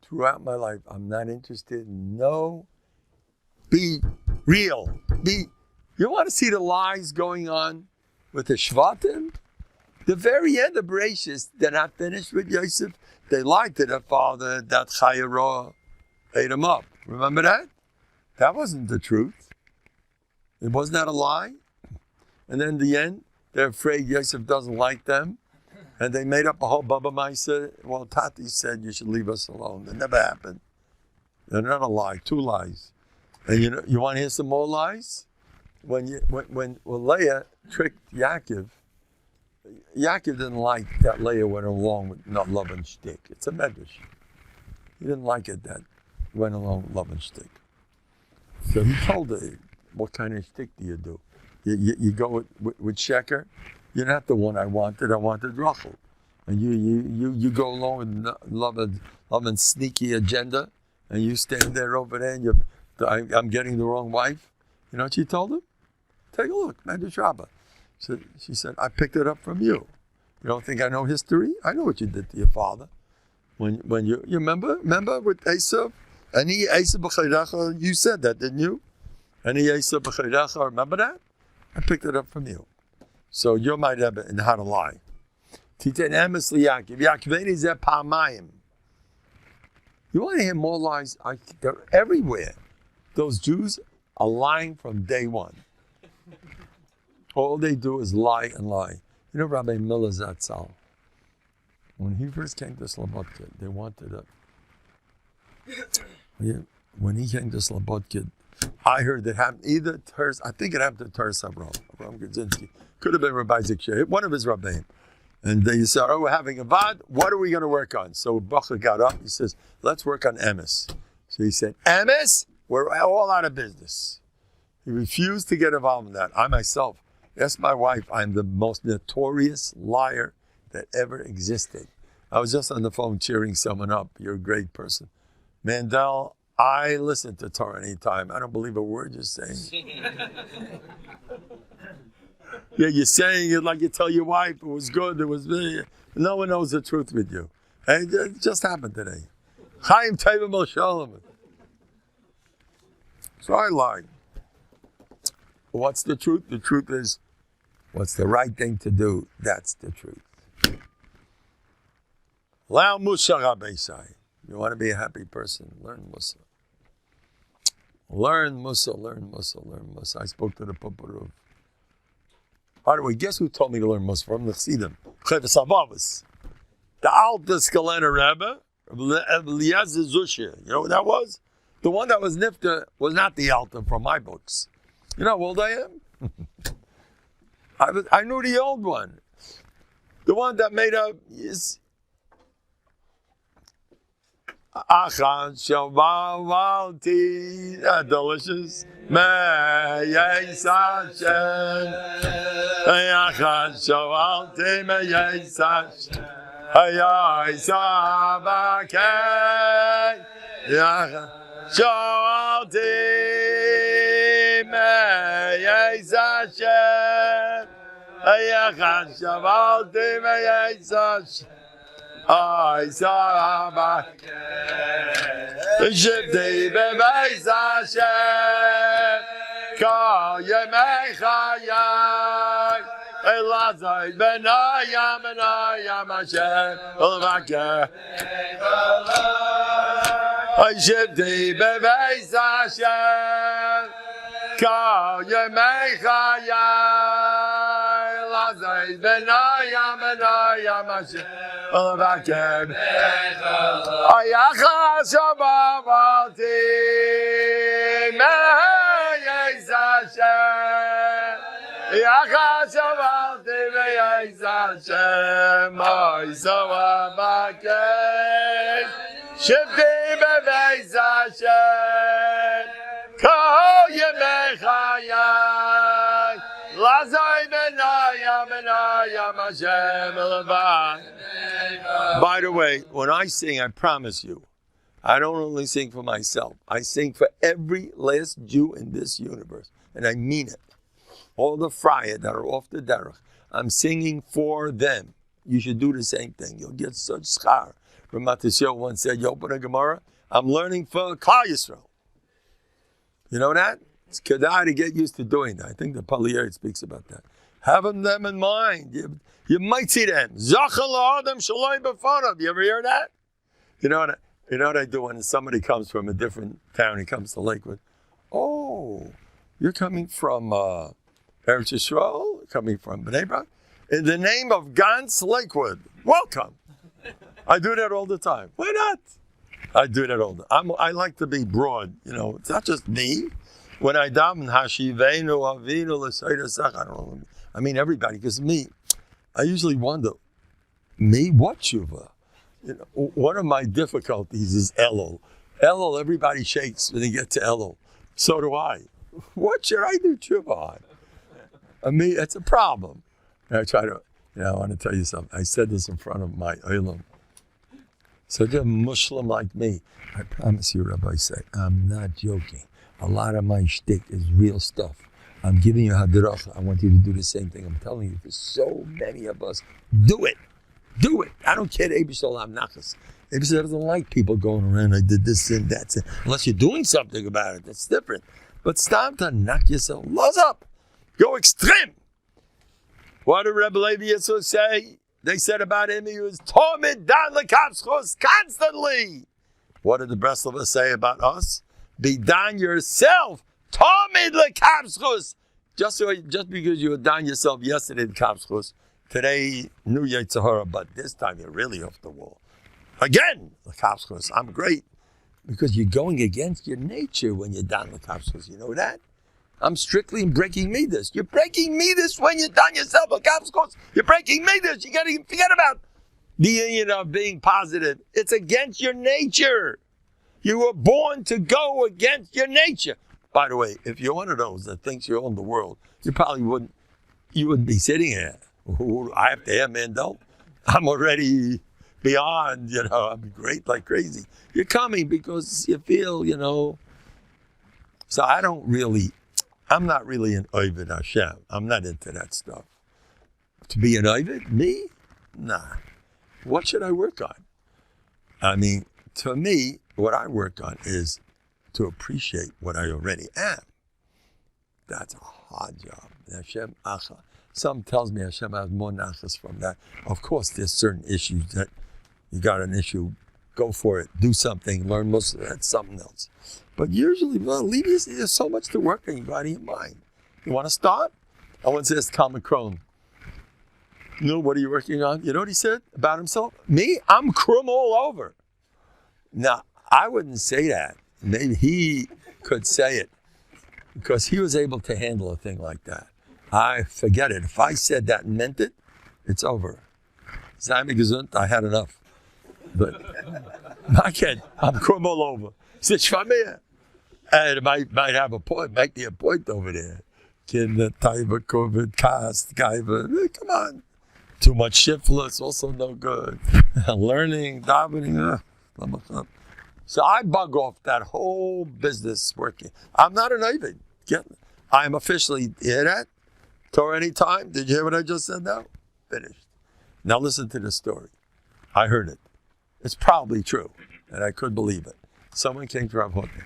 Throughout my life, I'm not interested. No, be real. You want to see the lies going on with the Shvatim? The very end of Bereshis, they're not finished with Yosef. They lied to their father, that Chayarah ate him up. Remember that? That wasn't the truth. It wasn't that a lie? And then in the end, they're afraid Yosef doesn't like them. And they made up a whole Baba Maisa. Well, Tati said you should leave us alone. That never happened. They're not a lie, 2 lies. And you want to hear some more lies? When Leah tricked Yaakov didn't like that Leah went along with Lavan's shtick. It's a medrash. He didn't like it that went along with Lavan's shtick. So he told her, what kind of shtick do you do? You go with Sheker? You're not the one I wanted Rachel. And you go along with Lavan's sneaky agenda, and you stand there over there, and I'm getting the wrong wife. You know what she told him? Take a look, Medrash Rabbah. So she said, I picked it up from you. You don't think I know history? I know what you did to your father. When you remember with Esav? Ani Esav b'chayrecha, you said that, didn't you? Ani Esav b'chayrecha, remember that? I picked it up from you. So you're my Rebbe in how to lie. Titen emes liYaakov. Yaakveni zeh pa'amayim. You want to hear more lies? They're everywhere. Those Jews are lying from day one. All they do is lie and lie. You know Rabbi Miller Zatzal, when he first came to Slobodka, they wanted when he came to Slobodka, I heard it happened either I think it happened to Teres Avram Gudzinski. Could have been Rabbi Ziksheh, one of his rabbis. And they said, we're having a vad, what are we going to work on? So Bacha got up, he says, let's work on emes. So he said, emes? We're all out of business. He refused to get involved in that. I myself, ask my wife, I'm the most notorious liar that ever existed. I was just on the phone cheering someone up. You're a great person. Mendel, I listen to Torah anytime. I don't believe a word you're saying. Yeah, you're saying it like you tell your wife it was good, it was very... No one knows the truth with you. And it just happened today. Chaim Tevim El Shalom. So I lied. What's the truth? The truth is, what's the right thing to do? That's the truth. Lao Musa Rabbeisai. You want to be a happy person? Learn Musa. Learn Musa, learn Musa, learn Musa. I spoke to the Puparuv. By the way, guess who told me to learn Musa? From the Chassidim. Chavis Avavas. The Alta Skalena Rebbe, Eliezer Zushia. You know what that was? The one that was Nifta was not the Alta from my books. You know how old I am? I knew the old one. The one that made up is... Achad shavalti, delicious. Meyes Hashem. Achad shavalti, meyes Hashem. Hayis abakei. Achad shavalti, meyes Hashem. Achad shavalti, meyes Hashem. I saw my Shifty Bebeis Hashem Kol Yemei Chayai Elazai Benayam Benayam Hashem Ulvakeh I Shifty Bebeis Hashem Kol Yemei Chayai Elazai Benayam Benayam Hashem Ulvakeh Ayachas Shabavati Meyes Hashem Ayachas Shabavati Meyes Hashem Oiso Avakeh שבתי בבית השם כל ימי חיי לעזור בנוים השם לבד. By the way, when I sing, I promise you, I don't only sing for myself. I sing for every last Jew in this universe. And I mean it. All the Friar that are off the derech, I'm singing for them. You should do the same thing. You'll get such schar. Ramatishel once said, you open a Gemara, I'm learning for Klal Yisrael. You know that? It's kedai to get used to doing that. I think the Paliyah speaks about that. Having them in mind. You might see them. Zachal ha'adam shaloi b'fanav. You ever hear that? You know what I do when somebody comes from a different town, he comes to Lakewood. Oh, you're coming from Eretz Yisrael, coming from Bnei Brak. In the name of Gans Lakewood, welcome. I do that all the time. Why not? I do that all the time. I like to be broad, it's not just me. When I daven Hashivenu Avinu L'Seidasach, I don't know. I mean everybody, because me, I usually wonder, me, what tshuva? One of my difficulties is Elul. Elul, everybody shakes when they get to Elul. So do I. What should I do tshuva on? I mean, it's a problem. And I try to, I want to tell you something. I said this in front of my Olam. So you're a Muslim like me. I promise you, Rabbi say, I'm not joking. A lot of my shtick is real stuff. I'm giving you hadrach. I want you to do the same thing. I'm telling you, for so many of us, do it. Do it. I don't care. Eibishter am nachas. Eibishter doesn't like people going around, I did this and that. Unless you're doing something about it, that's different. But stop to knock yourself. Laws up. Go extreme. What did Rebbe Levi Yisrael say? They said about him, he was tormented down the kapschus constantly. What did the Breslovers say about us? Be done yourself. Tormented the kapschus. Just because you were down yourself yesterday in kapschus, today, new Yetzirah, but this time you're really off the wall. Again, the kapschus. I'm great. Because you're going against your nature when you're down the kapschus. You know that? I'm strictly breaking midas. You're breaking midas when you're done yourself a kapschus. You're breaking midas. You got to forget about the union of being positive. It's against your nature. You were born to go against your nature. By the way, if you're one of those that thinks you own the world, you probably wouldn't be sitting here. I have to hear Mendel. I'm already beyond, I'm great like crazy. You're coming because you feel, So I'm not really an Ovid Hashem. I'm not into that stuff. To be an Ovid? Me? Nah. What should I work on? I mean, to me, what I work on is to appreciate what I already am. That's a hard job. Hashem Acha. Some tells me Hashem has more nachas from that. Of course, there's certain issues that you got an issue, go for it, do something, learn most of that, that's something else. But usually, there's so much to work on your body and mind. You want to start? I once asked Kalman Crone, what are you working on? You know what he said about himself? Me? I'm krum all over. Now, I wouldn't say that. Maybe he could say it because he was able to handle a thing like that. I forget it. If I said that and meant it, it's over. Sei mir gesund, I had enough. But my kid, I'm krum all over. He said, Shvamir. And it might have a point, make me a point over there. Kinder, Taiva, COVID, cast, Gaiva. Come on. Too much shiftless, also no good. Learning, davening. So I bug off that whole business working. I'm not an Ovid. I'm officially, you hear that? Torah anytime. Did you hear what I just said now? Finished. Now listen to this story. I heard it. It's probably true, and I could believe it. Someone came to Rav Hutner.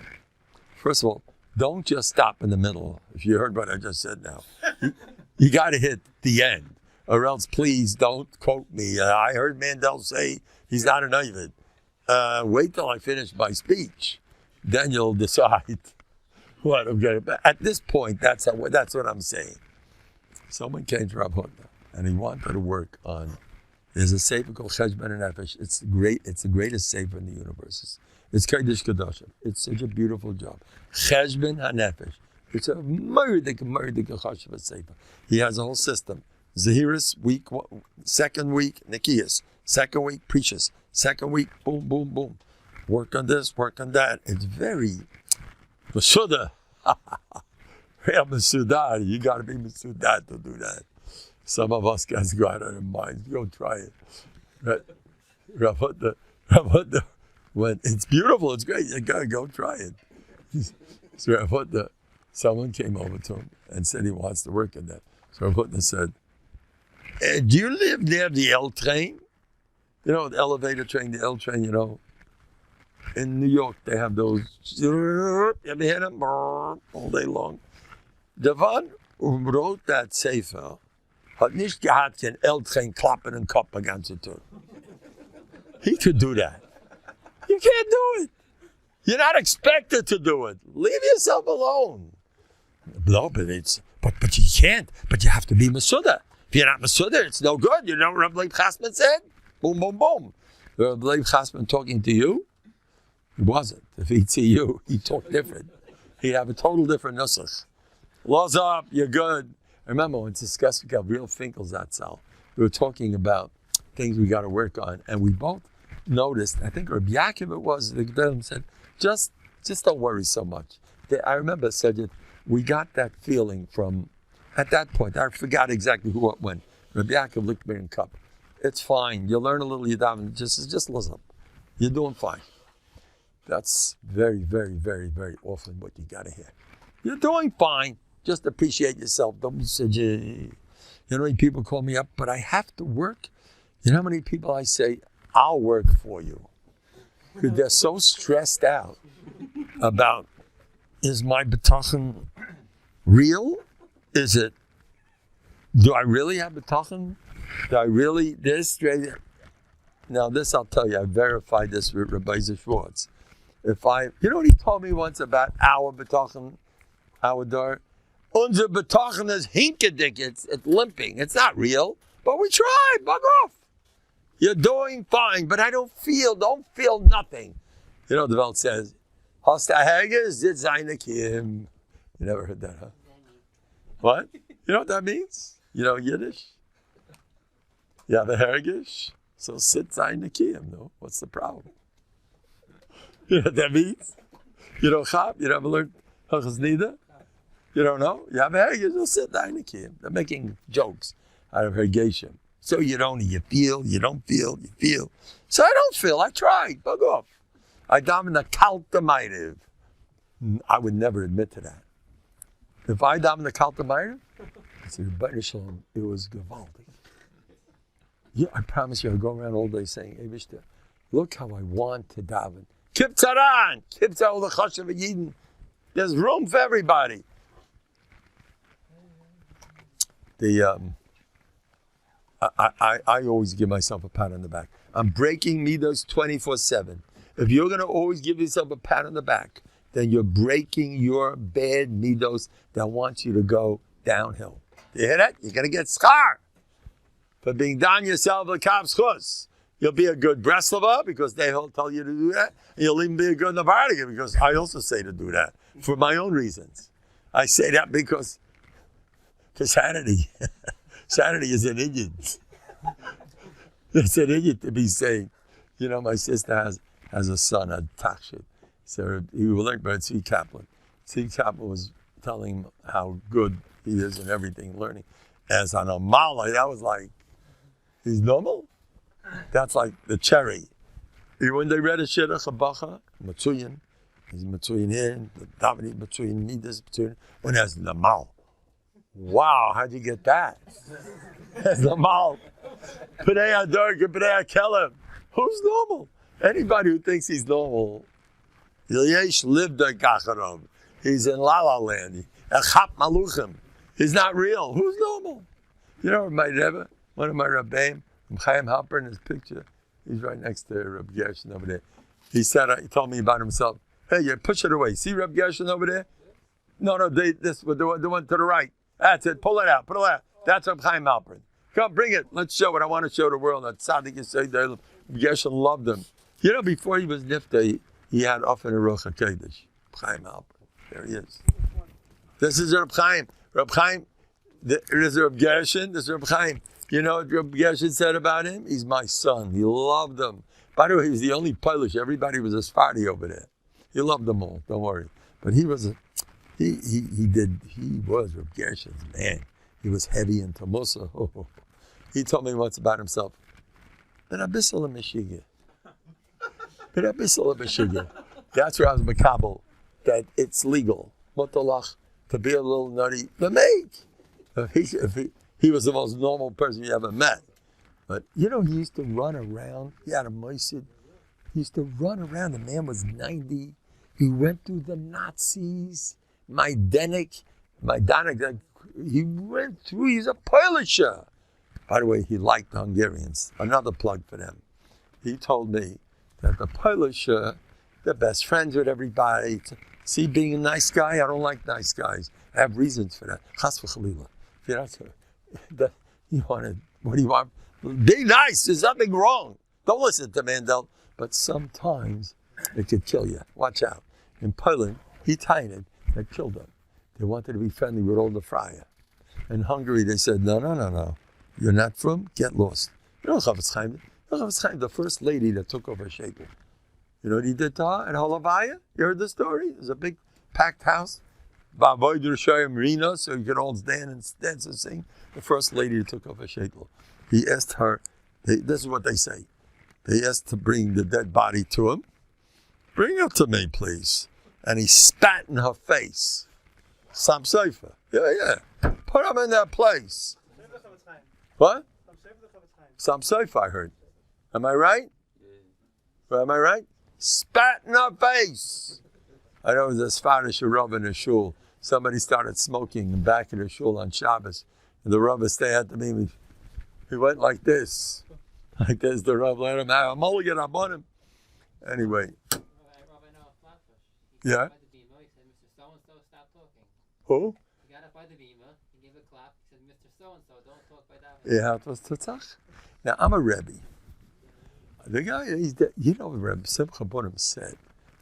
First of all, don't just stop in the middle. If you heard what I just said now, you got to hit the end, or else please don't quote me. I heard Mendel say he's not an Ovid. Wait till I finish my speech, then you'll decide what I'm going to. At this point, that's what I'm saying. Someone came to Rav Hutner, and he wanted to work on. There's a sefer called Cheshbon HaNefesh. It's great. It's the greatest sefer in the universe. It's Kodesh Kadoshim. It's such a beautiful job. Cheshbon HaNefesh. It's a murdik chashuv sefer. He has a whole system. Zahiris, week, second week, Nikias. Second week, Preachers. Second week, boom, boom, boom. work on this, work on that. It's very Masuda. Real Masudar. You got to be Masudar to do that. Some of us guys go out of our minds. Go try it. Right? When it's beautiful, it's great. You got to go try it. So someone came over to him and said he wants to work on that. So Rabbi said, do you live near the L train? You know, the elevator train, the L train, you know. In New York, they have those, you ever hear them? All day long. The one who wrote that Sefer hat nicht gehabt kein L-Train klappen and Kopf ganz tun. He could do that. You can't do it. You're not expected to do it. Leave yourself alone. No, but you can't. But you have to be Masuda. If you're not Masuda, it's no good. You know what Rabbi Chasman said? Boom, boom, boom. Rabbi Chasman talking to you? He wasn't. If he'd see you, he'd talk different. He'd have a total different nusach. Laws up, you're good. I remember when discussing real Finkel's that's all. We were talking about things we got to work on, and we both noticed, I think Rabbi Yaakov it was, the Gedolim said, just don't worry so much. I remember said that we got that feeling from, at that point, I forgot exactly who it went. Rabbi Yaakov looked at me in cup. It's fine. You learn a little Yidam, just listen. You're doing fine. That's very, very, very, very often what you got to hear. You're doing fine. Just appreciate yourself. Don't say, you know how many people call me up, but I have to work. You know how many people I say, I'll work for you. Because they're so stressed out about, is my bטחון real? Is it, do I really have bטחון? Do I really, this? Now this I'll tell you, I verified this with Rabbi Schwartz. You know what he told me once about our bטחון, our door? Unser bטחון is hinkedick, it's limping, it's not real, but we try, bug off. You're doing fine, but I don't feel nothing. You know, the Welt says, Hast Hages did seine Kim. You never heard that, huh? What? You know what that means? You know Yiddish? You have a Hergish? So sit seine Kim, no? What's the problem? You know what that means? You don't chab? You never learned Hachas Nida? You don't know? You have a Hergish, so sit seine Kim. They're making jokes out of Hergation. So you feel, you don't feel, you feel. So I don't feel, I tried, bug off. I daven the kaltamative. I would never admit to that. If I daven the kaltamative, I say, it was gewaltig. Yeah, I promise you, I go around all day saying, hey, Vishta, look how I want to daven. Kiptzaran, kiptzar the chashav yidin. There's room for everybody. I always give myself a pat on the back. I'm breaking midos 24/7. If you're going to always give yourself a pat on the back, then you're breaking your bad midos that wants you to go downhill. You hear that? You're going to get schar for being down yourself a kav's chus. You'll be a good Breslova because they will tell you to do that. And you'll even be a good Novandig because I also say to do that for my own reasons. I say that because for sanity. Sanity is an idiot. It's an idiot to be saying, you know, my sister has a son, a Tachshit. So he learned by Tzvi Kaplan. Tzvi Kaplan was telling him how good he is and everything, learning. As an Amala, that was like, he's normal? That's like the cherry. When they read a Shidduch, a Bacha, Matsuyan, he's Matsuyan here, the David Matsuyan, Midas, Matsuyan, when there's the Mal. Wow, how'd you get that? There's the Mal. P'nei Adorg, P'nei Akelem. Who's normal? Anybody who thinks he's normal, Yesh lived a Gacharom. He's in La La Land. Echap Maluchim. He's not real. Who's normal? You know, my Rebbe, one of my Rabbim, Chaim Halper in his picture, he's right next to Reb Gershon over there. He told me about himself. Hey, you push it away. See Reb Gershon over there? No, the one to the right. That's it. Pull it out. That's Reb Chaim Halper. Come, bring it. Let's show it. I want to show the world that Tzaddik Yisrael, Gershon loved him. You know, before he was Nifta, he had often a Rosh HaKodesh. Chaim Halper. There he is. This is Reb Chaim. Reb Chaim, this is Reb Gershon, this is Reb Chaim. You know what Reb Gershon said about him? He's my son. He loved him. By the way, he was the only Polish. Everybody was a Sephardi over there. He loved them all. Don't worry. But he was he was Rav Gershon's man. He was heavy into Musa. He told me once about himself. But abyssal of Meshiga. But abyssal of Meshiga. That's where I was makabel. That it's legal. Motalach to be a little nutty. The make. He was the most normal person you ever met. But he used to run around. He had a moisid. He used to run around. The man was 90. He went through the Nazis. Majdanek. He went through. He's a Polisher. By the way, he liked the Hungarians. Another plug for them. He told me that the Polisher, they're best friends with everybody. See, being a nice guy, I don't like nice guys. I have reasons for that. Chas v'chalila. What do you want? Be nice. There's nothing wrong. Don't listen to Mendel. But sometimes it could kill you. Watch out. In Poland, they killed them. They wanted to be friendly with all the friar. In Hungary, they said, no. You're not from? Get lost. You know Chavetz Chaim, the first lady that took over Shekel. You know what he did to her at Holavaya? You heard the story? It was a big packed house. So you could all dance and sing. The first lady that took over Shekel. He asked her, this is what they say. They asked to bring the dead body to him. Bring it to me, please. And he spat in her face. Sam Seifer. Yeah. Put him in that place. What? Sam Seifer, I heard. Am I right? Yeah. Am I right? Spat in her face. I know there's a Spanish Rav in a shul. Somebody started smoking in the back of the shul on Shabbos. And the Rav stayed at the meeting. He went like this. Like this, the Rav let him out. I'm only going to on him. Anyway. Yeah? Who? He got up by the bima, he gave a clap, he said, Mr. So-and-so, don't talk by that. Yeah, it was Tutzach. Now, I'm a Rebbe. The guy, he's dead. You know what Rebbe Simcha Bonim said?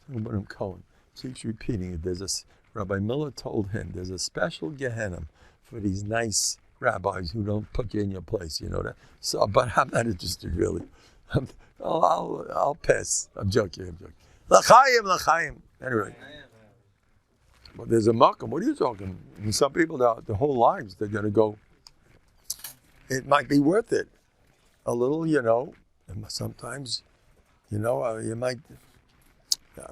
Simcha Bonim Cohen keeps repeating it. Rabbi Miller told him, there's a special Gehenna for these nice rabbis who don't put you in your place, you know that? So, but I'm not interested, really. I'll pass. I'm joking. L'chaim. Anyway. Well, there's a makam. What are you talking? And some people, their whole lives, they're going to go, it might be worth it. A little, and sometimes, you might,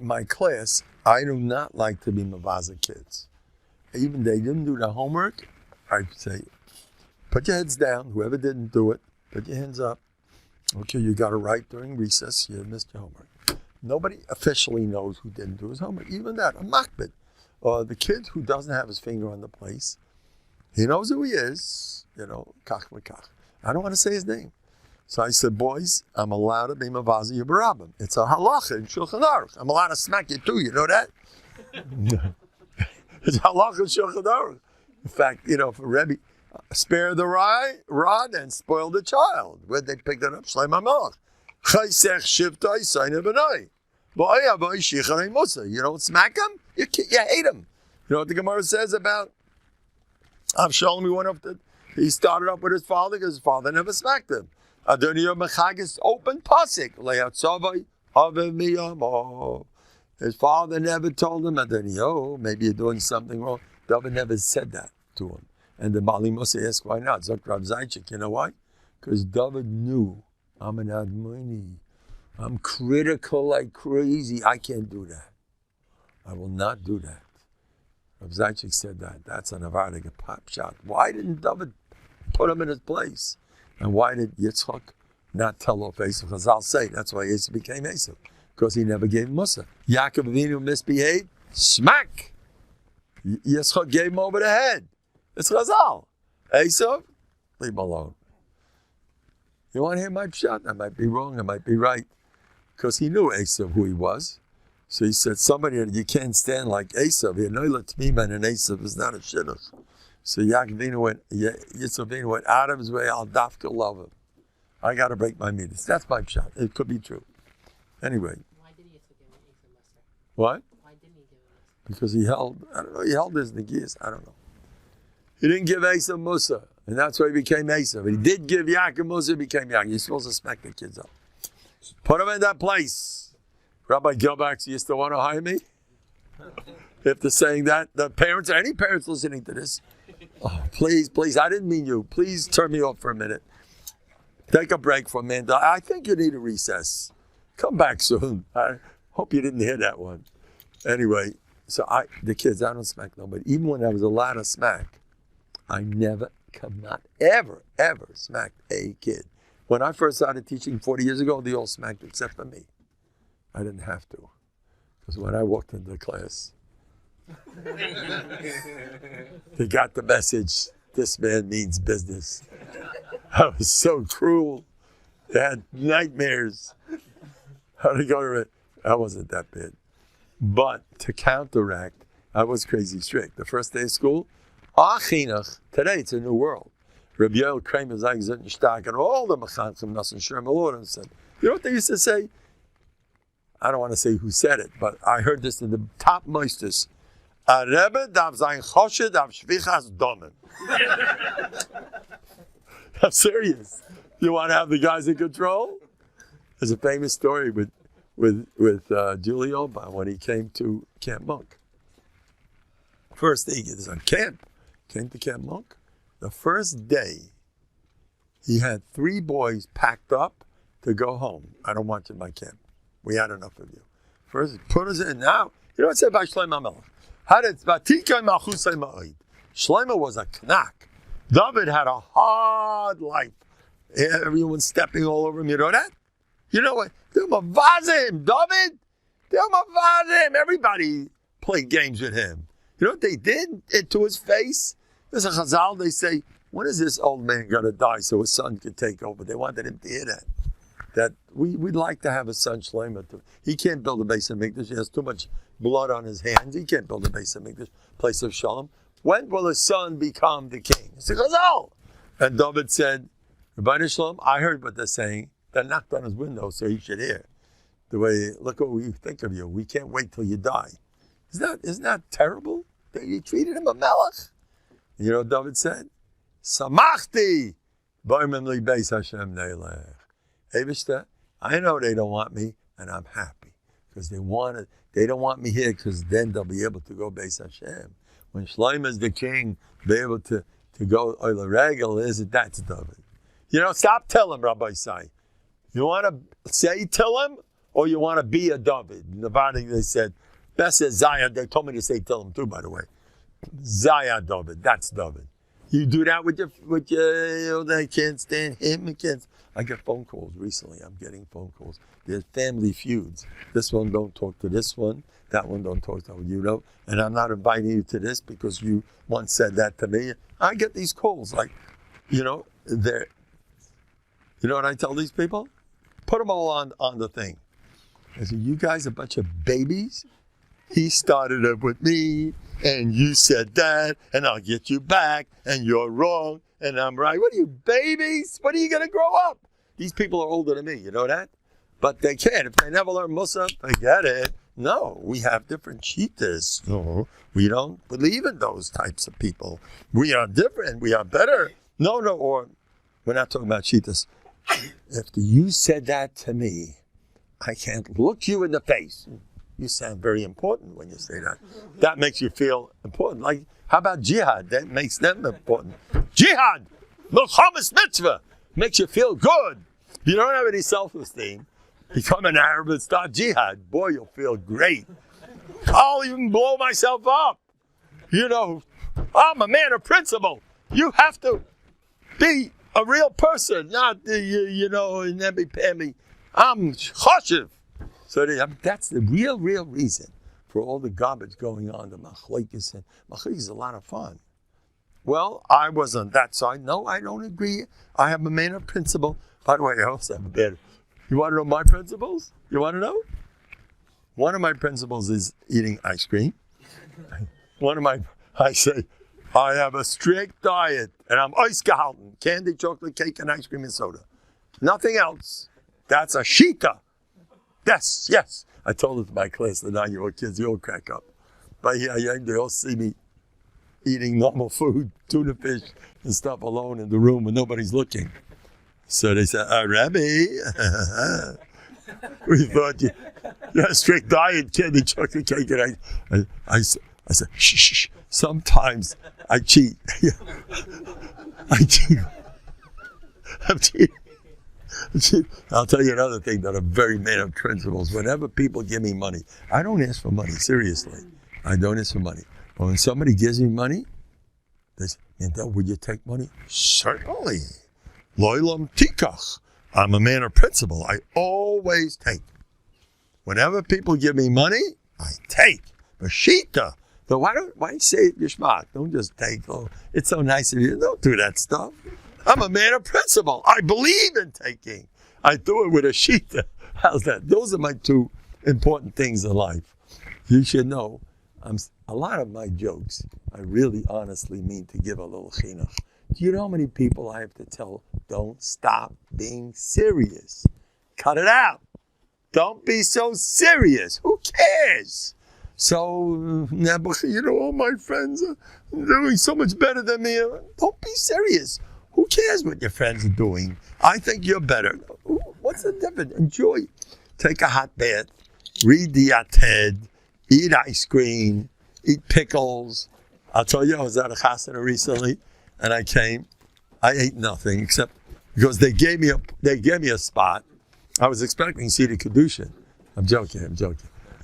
my class, I do not like to be mavaza kids. Even they didn't do the homework, I'd say, put your heads down. Whoever didn't do it, put your hands up. Okay, you got to write during recess. You missed your homework. Nobody officially knows who didn't do his homework. Even that, a makbid. The kid who doesn't have his finger on the place, he knows who he is, kach v'kach. I don't want to say his name. So I said, boys, I'm allowed to be mavazi yubarabim. It's a halacha in Shulchan Aruch. I'm allowed to smack you too, you know that? It's halacha in Shulchan Aruch. In fact, for Rebbe, spare the rod and spoil the child. Where'd they pick that up? Shleim HaMelech. Chaysech shivtai sayne b'nai. You don't smack him, you hate him. You know what the Gemara says about Avshalom? He started up with his father because his father never smacked him. Adoniyah Mechagis open pasik. His father never told him, Adoniyah, maybe you're doing something wrong. David never said that to him. And the Bali Musa asked, why not? Zok Rav Zaychik, you know why? Because David knew, I'm an Admoni. I'm critical like crazy. I can't do that. I will not do that. Rav Zaychik said that. That's a Novandig, a pop shot. Why didn't David put him in his place? And why did Yitzchak not tell off Esav? Because I'll say that's why Esav became Esav. Because he never gave Musa. Yaakov Avinu misbehaved. Smack! Yitzchak gave him over the head. It's Chazal. Esav, leave him alone. You want to hear my shot? I might be wrong, I might be right. Because he knew Esav, who he was. So he said, somebody that you can't stand like Esav, and Esav is not a shidduch. So Yaakov Avinu went out of his way, I'll dafka love him. I got to break my meters. That's my shot. It could be true. Anyway. Why did he give Esav Musa? What? Why didn't he give him? Because he held his negias. I don't know. He didn't give Esav Musa, and that's why he became Esav. He did give Yaakov Musa, he became Yaakov. You're supposed to smack the kids up. Put them in that place. Rabbi Gilbach, you still want to hire me? If they're saying that, the parents, any parents listening to this, oh, please, I didn't mean you. Please turn me off for a minute. Take a break from Mendel. I think you need a recess. Come back soon. I hope you didn't hear that one. Anyway, so the kids, I don't smack nobody. Even when I was allowed to smack, I never, not ever smacked a kid. When I first started teaching 40 years ago, they all smacked except for me. I didn't have to. Because when I walked into the class, they got the message, this man means business. I was so cruel. They had nightmares. How to go to it? I wasn't that bad. But to counteract, I was crazy strict. The first day of school, today it's a new world. Rabbi Yoel Kramer and all the Mechanchim, Nasan Sherm, said, you know what they used to say? I don't want to say who said it, but I heard this in the top meisters. A Rebbe darf sein Choshed auf Shvichas Domen. I'm serious. You want to have the guys in control? There's a famous story with Julie Oba when he came to Camp Monk. First day he was on camp, came to Camp Monk. The first day, he had 3 boys packed up to go home. I don't want you in my camp. We had enough of you. First, put us in now. You know what it said by Shlomo Melech? Shlomo was a knack. David had a hard life. Everyone stepping all over him. You know that? You know what? They'll mavazim, David. They'll mavazim. Everybody played games with him. You know what they did to his face? There's a chazal, they say, when is this old man going to die so his son could take over? They wanted him to hear that. That we'd like to have a son, Shlomo. He can't build a base of Mikdash. He has too much blood on his hands. He can't build a base of Mikdash, place of Shalom. When will his son become the king? He said, Chazal. And David said, Rabbi Shalom, I heard what they're saying. They knocked on his window so he should hear. The way, look what we think of you. We can't wait till you die. Isn't that terrible? That you treated him a melech? You know what David said? Samachti b'omen li beis Hashem neilech. Eivishter, I know they don't want me, and I'm happy. Because they don't want me here, because then they'll be able to go beis Hashem. When Shlomo is the king, be able to go oila regel, that's David. You know, stop telling Rabbi Isai. You want to say Tillim, or you want to be a David? In the body they said, best is Zaya. They told me to say Tillim too, by the way. Zaya David, that's David. You do that with your they can't stand him. I get phone calls recently. I'm getting phone calls. There's family feuds. This one don't talk to this one. That one don't talk to you know. And I'm not inviting you to this because you once said that to me. I get these calls like, you know, they're. You know what I tell these people? Put them all on the thing. I said, you guys a bunch of babies? He started up with me, and you said that, and I'll get you back, and you're wrong, and I'm right. What are you, babies? When are you going to grow up? These people are older than me, you know that? But they can't. If they never learn Musa, forget it. No, we have different cheetahs. No, we don't believe in those types of people. We are different. We are better. No, or we're not talking about cheetahs. If you said that to me, I can't look you in the face. You sound very important when you say that. That makes you feel important. Like, how about jihad? That makes them important. Jihad! Milchamas mitzvah! Makes you feel good. If you don't have any self-esteem, become an Arab and start jihad. Boy, you'll feel great. I'll even blow myself up. You know, I'm a man of principle. You have to be a real person, not, you know, namby-pamby. I'm choshev. So that's the real reason for all the garbage going on. The machlokes and machlokes is a lot of fun. Well, I was on that side. No, I don't agree. I have a man of principle. By the way, I also have a bad. You want to know my principles? You want to know? One of my principles is eating ice cream. I say, I have a strict diet, and I'm ausgehalten. Candy, chocolate, cake, and ice cream and soda. Nothing else. That's a shita. Yes. I told it to my class, the 9-year-old kids, they all crack up. But yeah, they all see me eating normal food, tuna fish and stuff alone in the room when nobody's looking. So they said, Rabbi, We thought you had a strict diet, candy, chocolate cake. And I said, shh. Sometimes I cheat. I cheat. I'm cheating. I'll tell you another thing that I'm very man of principles. Whenever people give me money, I don't ask for money, seriously. I don't ask for money. But when somebody gives me money, they say, Mendel, would you take money? Certainly. Loilam tikach. I'm a man of principle. I always take. Whenever people give me money, I take. Bashita. So why say it yishmak? Don't just take. Oh, it's so nice of you. Don't do that stuff. I'm a man of principle. I believe in taking. I do it with a shita. How's that? Those are my two important things in life. You should know, a lot of my jokes, I really honestly mean to give a little chinuch. Do you know how many people I have to tell, don't stop being serious? Cut it out. Don't be so serious. Who cares? So, you know, all my friends are doing so much better than me. Don't be serious. Who cares what your friends are doing? I think you're better. What's the difference? Enjoy. Take a hot bath. Read the Yated. Eat ice cream. Eat pickles. I'll tell you, I was at a chasana recently, and I came. I ate nothing except because they gave me a spot. I was expecting to see the Kedushin. I'm joking.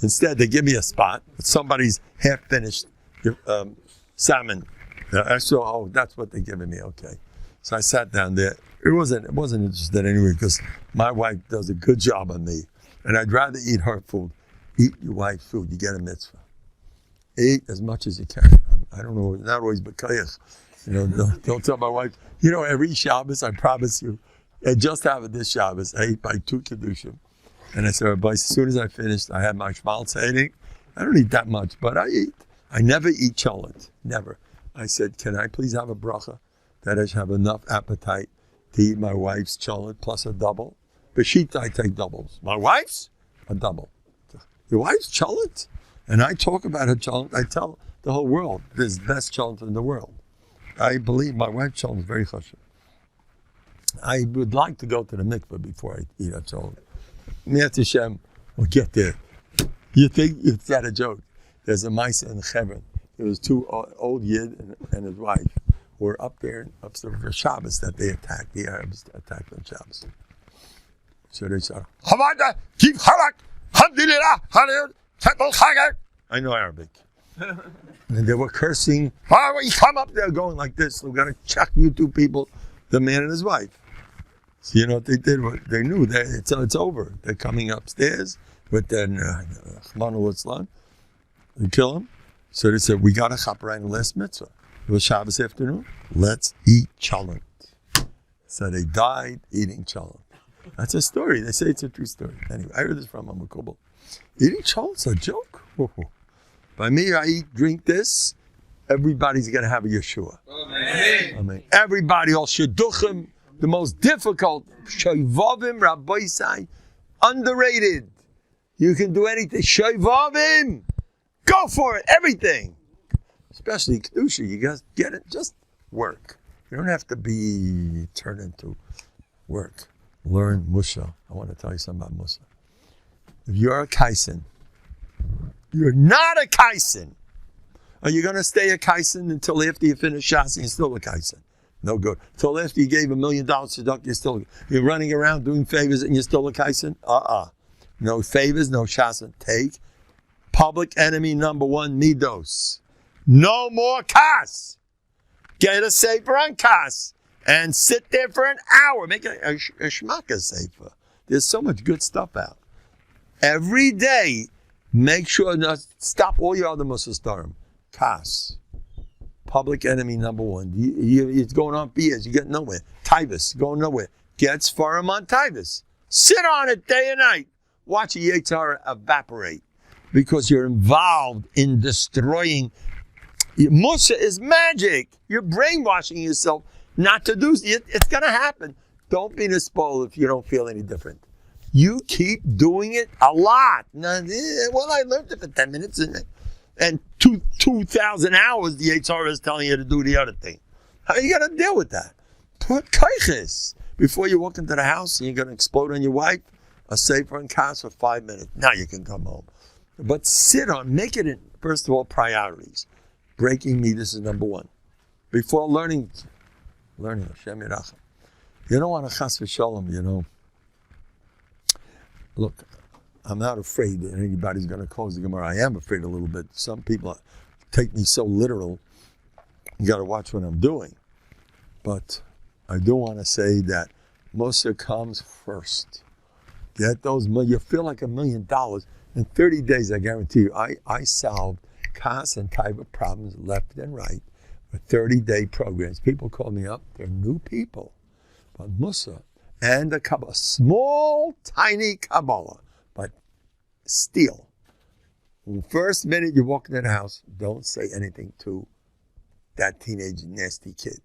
Instead, they give me a spot. Somebody's half-finished salmon. That's what they're giving me. Okay. So I sat down there. It wasn't interested anyway because my wife does a good job on me. And I'd rather eat her food. Eat your wife's food. You get a mitzvah. Eat as much as you can. I don't know, not always b'kayach. You know, don't tell my wife. You know, every Shabbos, I promise you, and just having this Shabbos, I ate by 2 Kedushin. And I said, but as soon as I finished, I had my schmaltz. I don't eat that much, but I eat. I never eat cholent. Never. I said, can I please have a bracha that I should have enough appetite to eat my wife's cholent plus a double? Beshita, I take doubles. My wife's? A double. Your wife's cholent? And I talk about her cholent. I tell the whole world, there's the best cholent in the world. I believe my wife's cholent is very chashuv. I would like to go to the mikveh before I eat a cholent. Mi'at Hashem, we'll get there. You think it's not a joke. There's a Maisa in Hebron. There was 2 old Yid and his wife who were up there for Shabbos that they attacked. The Arabs attacked on Shabbos. So they said, Hamada, keep halak, hamdulillah, halak, I know Arabic. And they were cursing. Oh, you come up there going like this. We're going to chuck you 2 people, the man and his wife. So you know what they did? They knew that it's over. They're coming upstairs with their Chmanu they kill him. So they said, we got a chaperayim in the last mitzvah. It was Shabbos afternoon. Let's eat cholent. So they died eating cholent. That's a story. They say it's a true story. Anyway, I heard this from a Makubal. Eating cholent's a joke. By me, I drink this. Everybody's going to have a Yeshua. Amen. Everybody, all Shidduchim, the most difficult, Shoivavim, Rabboisai, underrated. You can do anything. Shoivavim, go for it, everything. Especially Kedusha, you guys get it, just work. You don't have to be turned into work. Learn Musha. I want to tell you something about Musha. If you're a Kaisen, you're not a Kaisen. Are you going to stay a Kaisen until after you finish Shas and you're still a Kaisen? No good. Until after you gave $1 million to you're running around doing favors and you're still a Kaisen? No favors, no Shas. Take public enemy number 1, Midos. No more Kas. Get a sefer on Kas and sit there for an hour. Make a shmaka sefer. There's so much good stuff out. Every day, make sure not stop all your other musastarim. Kas. Public enemy number 1. It's going on for years. You get nowhere. Tivus, going nowhere. Get Sfarim on Tivus. Sit on it day and night. Watch a Yetzirah evaporate. Because you're involved in destroying. Musha is magic. You're brainwashing yourself not to do it. It's going to happen. Don't be nispoil if you don't feel any different. You keep doing it a lot. Well, I learned it for 10 minutes and 2,000 hours the HR is telling you to do the other thing. How are you going to deal with that? Put kaiches. Before you walk into the house and you're going to explode on your wife, a sefer and class for 5 minutes. Now you can come home. But make it, first of all, priorities. Breaking this is number one. Before learning Hashem Yirachim. You don't want to chas v'shalom, Look, I'm not afraid that anybody's going to close the Gemara. I am afraid a little bit. Some people take me so literal. You got to watch what I'm doing. But I do want to say that Moshe comes first. Get those, you feel like $1 million. In 30 days, I guarantee you, I solved kas and type of problems left and right with 30-day programs. People call me up. They're new people. But Musa and the Kabbalah, small, tiny Kabbalah, but still. The first minute you walk into the house, don't say anything to that teenage nasty kid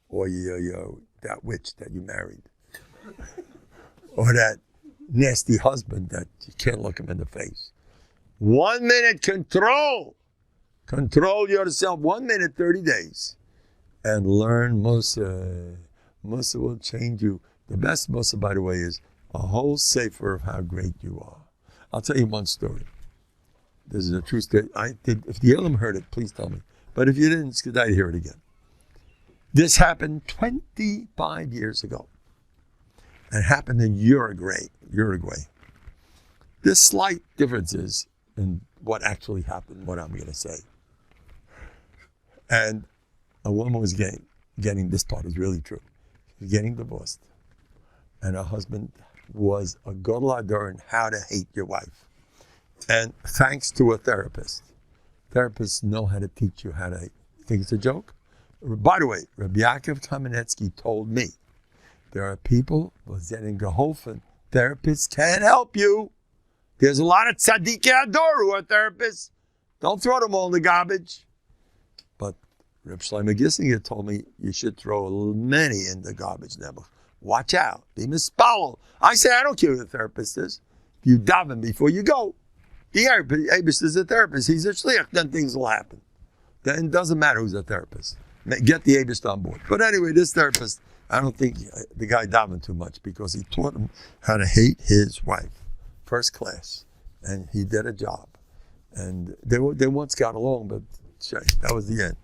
or that witch that you married or that nasty husband that you can't look him in the face. 1 minute control. Control yourself. 1 minute, 30 days. And learn Musa. Musa will change you. The best Musa, by the way, is a whole sefer of how great you are. I'll tell you one story. This is a true story. If the Elam heard it, please tell me. But if you didn't, it's good to hear it again. This happened 25 years ago. It happened in Uruguay. There's slight differences in what actually happened, what I'm going to say. And a woman was getting this part is really true. She was getting divorced. And her husband was a gadol hador in how to hate your wife. And thanks to a therapist. Therapists know how to teach you how to hate. You think it's a joke? By the way, Rabbi Yaakov Kamenetsky told me, there are people who are getting geholfen. Therapists can't help you. There's a lot of tzaddikei hador who are therapists. Don't throw them all in the garbage. But Reb Shlomo Gissinger told me you should throw many in the garbage never. Watch out. Be mispalel. I say, I don't care who the therapist is. You daven before you go. The Eibush is a therapist. He's a shliach. Then things will happen. Then it doesn't matter who's a therapist. Get the Eibush on board. But anyway, this therapist, I don't think the guy davened too much because he taught him how to hate his wife. First class. And he did a job. And they once got along, but that was the end.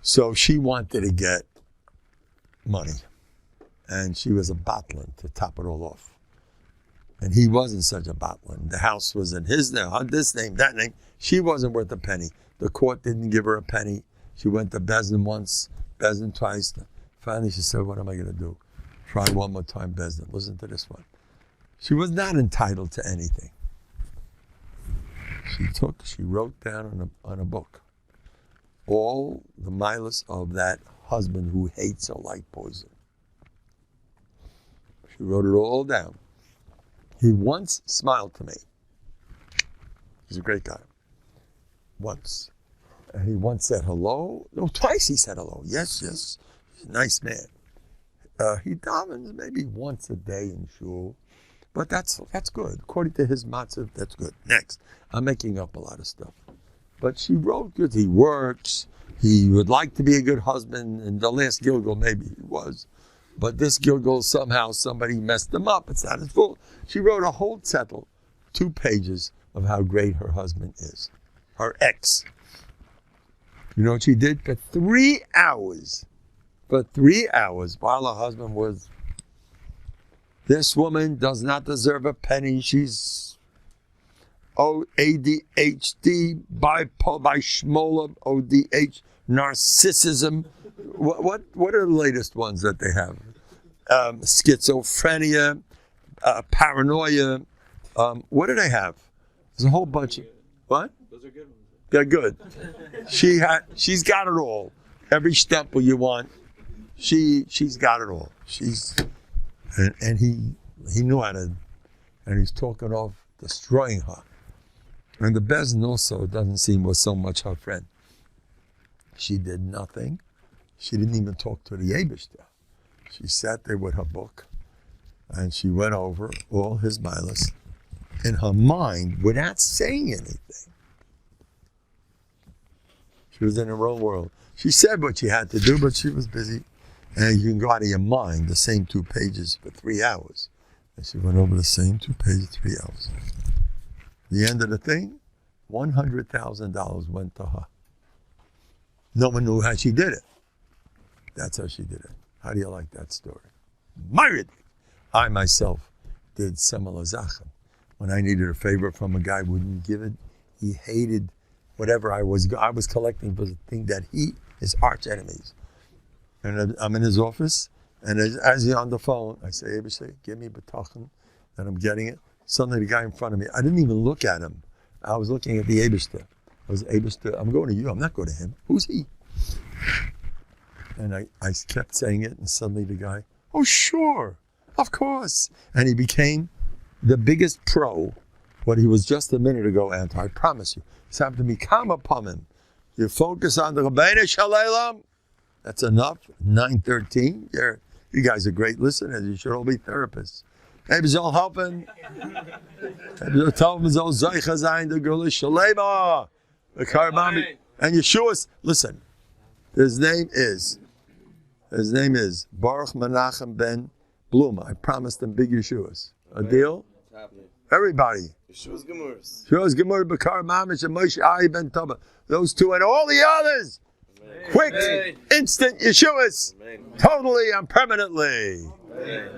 So she wanted to get money. And she was a batlin to top it all off. And he wasn't such a batlin. The house was in his name, this name, that name. She wasn't worth a penny. The court didn't give her a penny. She went to Bezdin once, Bezdin twice. Finally she said, what am I going to do? Try one more time, Bezdin. Listen to this one. She was not entitled to anything. She wrote down on a book all the milas of that husband who hates her like poison. She wrote it all down. He once smiled to me. He's a great guy. Once. And he once said hello. No, twice he said hello. Yes. He's a nice man. He davens maybe once a day in shul. But that's good. According to his matzav, that's good. Next. I'm making up a lot of stuff. But she wrote good. He works. He would like to be a good husband. And the last Gilgal, maybe he was. But this Gilgal, somehow somebody messed him up. It's not his fault. She wrote a whole zettel, 2 pages of how great her husband is. Her ex. You know what she did? For 3 hours. For 3 hours, while her husband was, this woman does not deserve a penny. She's ADHD, bipolar, Shmola, ODH, narcissism. What are the latest ones that they have? Schizophrenia, paranoia. What do they have? There's a whole bunch of, what? Those are good ones. They're good. She's got it all. Every stempel you want, she's got it all. And he knew how to, and he's talking of destroying her. And the Bezdin also doesn't seem was so much her friend. She did nothing. She didn't even talk to the Eibishter. She sat there with her book, and she went over all his milas in her mind without saying anything. She was in her own world. She said what she had to do, but she was busy. And you can go out of your mind the same 2 pages for 3 hours. And she went over the same 2 pages, 3 hours. The end of the thing, $100,000 went to her. No one knew how she did it. That's how she did it. How do you like that story? Married. I myself did similar Sachen. When I needed a favor from a guy, wouldn't give it. He hated whatever I was collecting for the thing that his arch enemies. And I'm in his office, and as he's on the phone, I say, Abishai, give me Bטחון, that I'm getting it. Suddenly the guy in front of me, I didn't even look at him. I was looking at the Abishai. I was Abishai, I'm going to you, I'm not going to him. Who's he? And I kept saying it, and suddenly the guy, oh sure, of course. And he became the biggest pro, what he was just a minute ago, Anto, I promise you. It's happened to me, come upon him. You focus on the Rabbeinu Shalom. That's enough. 9:13. You guys are great listeners. You should all be therapists. Hey, all helping. And Yeshua's. Listen. His name is Baruch Menachem ben Bluma. I promised him big Yeshua's. A deal? Everybody. Yeshua's Gemurus. Yeshua's Gemur Bakar Mamish and Moshe Ai ben Taba. Those two and all the others. Amen. Quick, Amen. Instant Yeshua's. Amen. Totally and permanently. Amen.